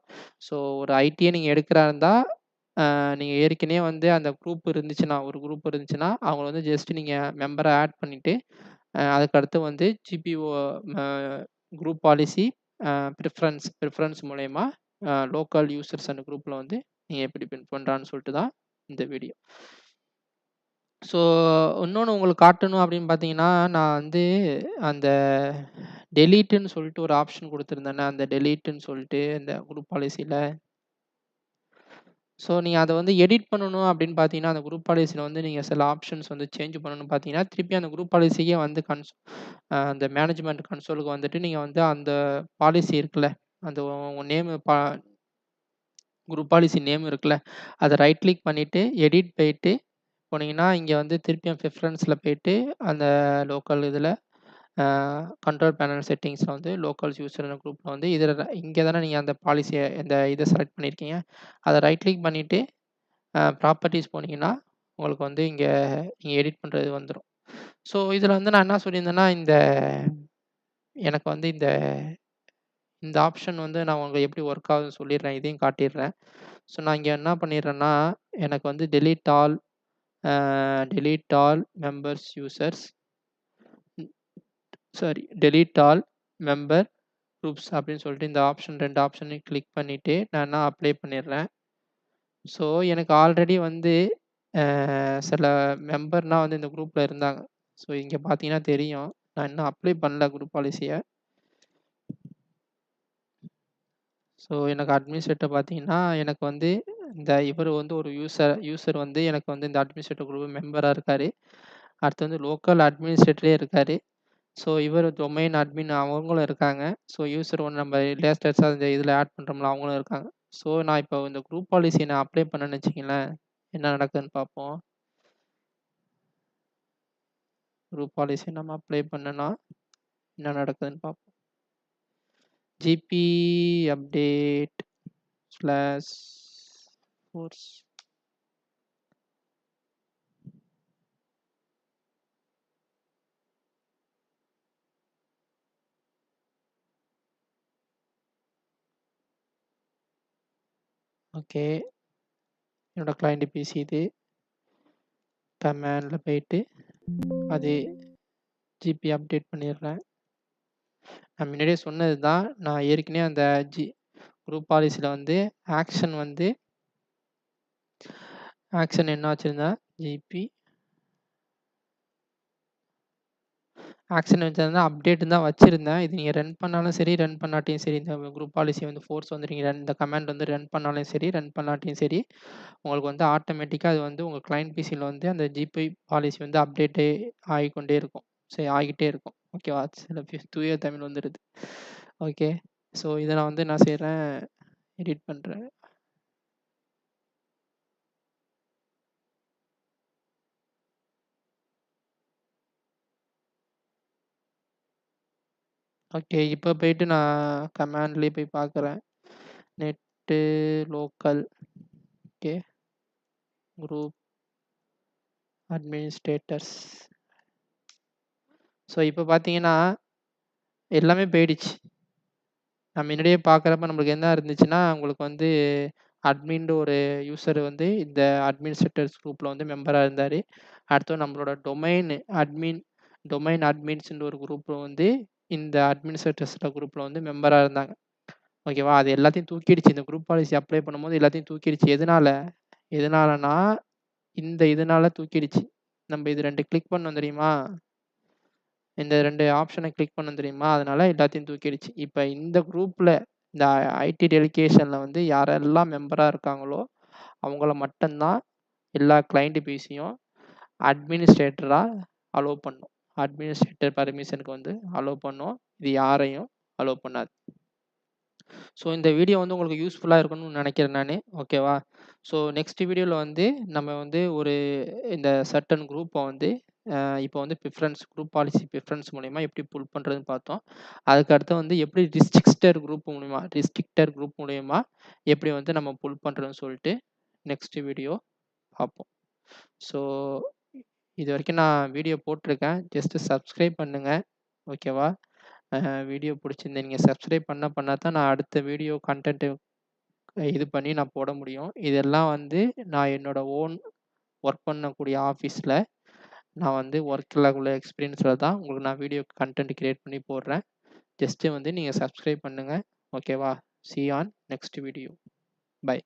ஸோ ஒரு ஐடிய நீங்க எடுக்கிறா இருந்தா, நீங்க ஏற்கனவே வந்து அந்த ஒரு குரூப் இருந்துச்சுன்னா, அவங்கள வந்து ஜஸ்ட் நீங்க மெம்பரா ஆட் பண்ணிட்டு, அதுக்கு அடுத்து வந்து ஜிபிஓ ம குரூப் பாலிசி பிரிஃபரன்ஸ் மூலியமா லோக்கல் யூசர்ஸ் அந்த குரூப்ல வந்து நீங்க எப்படி பின் பண்றான்னு சொல்லிட்டு தான் இந்த வீடியோ. ஸோ இன்னொன்னு உங்களுக்கு காட்டணும் அப்படின்னு பார்த்தீங்கன்னா, நான் வந்து அந்த டெலீட்ன்னு சொல்லிட்டு ஒரு ஆப்ஷன் குடுத்துருந்தேனே, அந்த டெலீட்ன்னு சொல்லிட்டு இந்த குரூப் பாலிசில. ஸோ நீங்க அத வந்து எடிட் பண்ணணும் அப்படின்னு பார்த்தீங்கன்னா, அந்த குரூப் பாலிசில வந்து நீங்க சில ஆப்ஷன்ஸ் வந்து சேஞ்ச் பண்ணணும்னு பார்த்தீங்கன்னா, திருப்பி அந்த குரூப் பாலிசிக்கே வந்து அந்த மேனேஜ்மென்ட் கன்சோலுக்கு வந்துட்டு நீங்க வந்து அந்த பாலிசி இருக்குல்ல, அந்த உங்க குரூப் பாலிசி நேம் இருக்குல்ல, அத ரைட் கிளிக் பண்ணிட்டு எடிட் போயிட்டு போனீங்கன்னா, இங்க வந்து திருப்பியும் ப்ரிஃபரன்ஸ்ல போயிட்டு அந்த லோக்கல் இதுல கண்ட்ரோல் பேனல் செட்டிங்ஸ்ல வந்து லோக்கல்ஸ் யூசர் குரூப்ல வந்து இங்க தானே நீங்க அந்த பாலிசிய இந்த இத செலக்ட் பண்ணியிருக்கீங்க. அத ரைட் கிளிக் பண்ணிட்டு ப்ராப்பர்ட்டீஸ் போனீங்கன்னா, உங்களுக்கு வந்து நீங்க எடிட் பண்றது வந்துரும். ஸோ இதுல வந்து நான் என்ன சொல்லியிருந்தேன்னா, எனக்கு வந்து இந்த ஆப்ஷன் வந்து நான் உங்களுக்கு எப்படி ஒர்க் ஆகுதுன்னு சொல்லிடுறேன். இதையும் காட்டிடுறேன். ஸோ நான் இங்க என்ன பண்ணிடுறேன்னா, எனக்கு வந்து delete all members users delete all member groups அப்படின்னு சொல்லிட்டு இந்த 2 ஆப்ஷனையும் கிளிக் பண்ணிட்டு, நான் என்ன அப்ளை பண்ணிடுறேன். ஸோ எனக்கு ஆல்ரெடி வந்து சில மெம்பர்லாம் வந்து இந்த குரூப்ல இருந்தாங்க. ஸோ இங்க பார்த்தீங்கன்னா தெரியும். நான் இன்னும் அப்ளை பண்ணல குரூப் பாலிசிய. ஸோ எனக்கு அட்மினிஸ்ட்ரேட்டர் பார்த்தீங்கன்னா, எனக்கு வந்து இவரு வந்து ஒரு யூசர் வந்து எனக்கு வந்து இந்த அட்மினிஸ்ட்ரேட்டர் குரூப் மெம்பரா இருக்காரு. அடுத்து வந்து லோக்கல் அட்மினிஸ்ட்ரேட்டரே இருக்காரு. ஸோ இவரு டொமைன் அட்மின் அவங்களும் இருக்காங்க. ஸோ யூசர் ஒண்ணு நம்ம லேட்டஸ்ட்டா இந்த இதில ஆட் பண்றோம்ல அவங்களும் இருக்காங்க. ஸோ நான் இப்போ இந்த குரூப் பாலிசிய நான் அப்ளை பண்ணேன்னு வச்சுக்கங்களேன், என்ன நடக்குதுன்னு பார்ப்போம். குரூப் பாலிசி நம்ம அப்ளை பண்ணனா என்ன நடக்குதுன்னு பார்ப்போம். GB update slash force okay. என்னோட கிளையண்ட் பிசி இது. கமாண்ட்ல போயிட்டு அது ஜிபி அப்டேட் பண்ணிடுறேன். நான் முன்னாடியே சொன்னது தான். நான் ஏற்கனவே அந்த குரூப் பாலிசில வந்து ஆக்ஷன் வந்து ஆக்ஷன் என்ன வச்சிருந்தேன்? ஜிபி ஆக்ஷன் வச்சிருந்தேன், அப்டேட்ன்னு தான் வச்சிருந்தேன். இது நீங்க ரன் பண்ணாலும் சரி, ரன் பண்ணாட்டியும் சரி, இந்த குரூப் பாலிசி வந்து ஃபோர்ஸ் வந்து நீங்க இந்த கமாண்ட் வந்து ரன் பண்ணாலும் சரி, ரன் பண்ணாட்டியும் சரி, உங்களுக்கு வந்து ஆட்டோமேட்டிக்கா அது வந்து உங்க கிளையன்ட் பிசில வந்து அந்த ஜிபி பாலிசி வந்து அப்டேட்டே ஆகிக்கொண்டே இருக்கும். சரி ஆகிட்டே இருக்கும். ஓகேவா? சில தூய தமிழ் வந்துருது. ஓகே. ஸோ இத நான் வந்து என்ன செய்றேன், எடிட் பண்றேன். ஓகே. இப்ப போயிட்டு நான் கமாண்ட்லயே போய் பார்க்குறேன். Net local okay. Group administrators. So இப்ப பார்த்தீங்கன்னா, எல்லாமே போயிடுச்சு. நான் முன்னாடியே பார்க்குறப்ப நம்மளுக்கு என்ன இருந்துச்சுன்னா, உங்களுக்கு வந்து அட்மின்ட்டு ஒரு யூசர் வந்து இந்த அட்மினிஸ்ட்ரேட்டர்ஸ் குரூப்ல வந்து மெம்பரா இருந்தாரு. அடுத்து நம்மளோட டொமைன் அட்மின்ஸ்ன்னு ஒரு குரூப்ல வந்து இந்த அட்மினிஸ்ட்ரேட்டர்ஸ்ல குரூப்ல வந்து மெம்பரா இருந்தாங்க. ஓகேவா? அது எல்லாத்தையும் தூக்கிடுச்சு. இந்த குரூப் பாலிசி அப்ளை பண்ணும்போது எல்லாத்தையும் தூக்கிடுச்சு. எதனாலன்னா, இதனால தூக்கிடுச்சு. நம்ம இது 2 கிளிக் பண்ணோம் தெரியுமா? இந்த 2 ஆப்ஷன கிளிக் பண்ணோம் தெரியுமா? அதனால எல்லாத்தையும் தூக்கிடுச்சு. இப்ப இந்த குரூப்ல இந்த ஐடி டெலிகேஷன்ல வந்து யாரெல்லாம் மெம்பரா இருக்காங்களோ, அவங்கள மட்டும் தான் எல்லா கிளையன்ட் பிசியும் அட்மினிஸ்ட்ரேட்டரா அலோவ் பண்ணும். அட்மினிஸ்ட்ரேட்டர் பெர்மிஷனுக்கு வந்து அலோவ் பண்ணும். இது யாரையும் அலோவ் பண்ணாது. ஸோ இந்த வீடியோ வந்து உங்களுக்கு யூஸ்ஃபுல்லா இருக்கும்னு நினைக்கிறேன் நானு. ஓகேவா? ஸோ நெக்ஸ்ட் வீடியோல வந்து நம்ம வந்து இந்த சர்டன் குரூப்ப வந்து இப்போ வந்து குரூப் பாலிசி பிரிஃபரன்ஸ் மூலியமா எப்படி புல் பண்றதுன்னு பார்த்தோம். அதுக்கு அடுத்து வந்து எப்படி ரிஸ்ட்ரிக்டர் குரூப் மூலியமா எப்படி வந்து நம்ம புல் பண்றதுன்னு சொல்லிட்டு நெக்ஸ்ட் வீடியோ பார்ப்போம். ஸோ இதுவரைக்கும் நான் வீடியோ போட்டிருக்கேன். ஜஸ்ட் சப்ஸ்கிரைப் பண்ணுங்க. ஓகேவா? வீடியோ பிடிச்சிருந்தா நீங்க சப்ஸ்கிரைப் பண்ணா தான் நான் அடுத்த வீடியோ கன்டென்ட் இது பண்ணி நான் போட முடியும். இதெல்லாம் வந்து நான் என்னோட ஒர்க் பண்ணக்கூடிய ஆஃபீஸ்ல நான் வந்து ஒர்க்ல உள்ள எக்ஸ்பீரியன்ஸ்ல தான் உங்களுக்கு நான் வீடியோ கன்டென்ட் கிரியேட் பண்ணி போடுறேன். ஜஸ்ட் வந்து நீங்க சப்ஸ்கிரைப் பண்ணுங்க. ஓகேவா? See you on next video. Bye.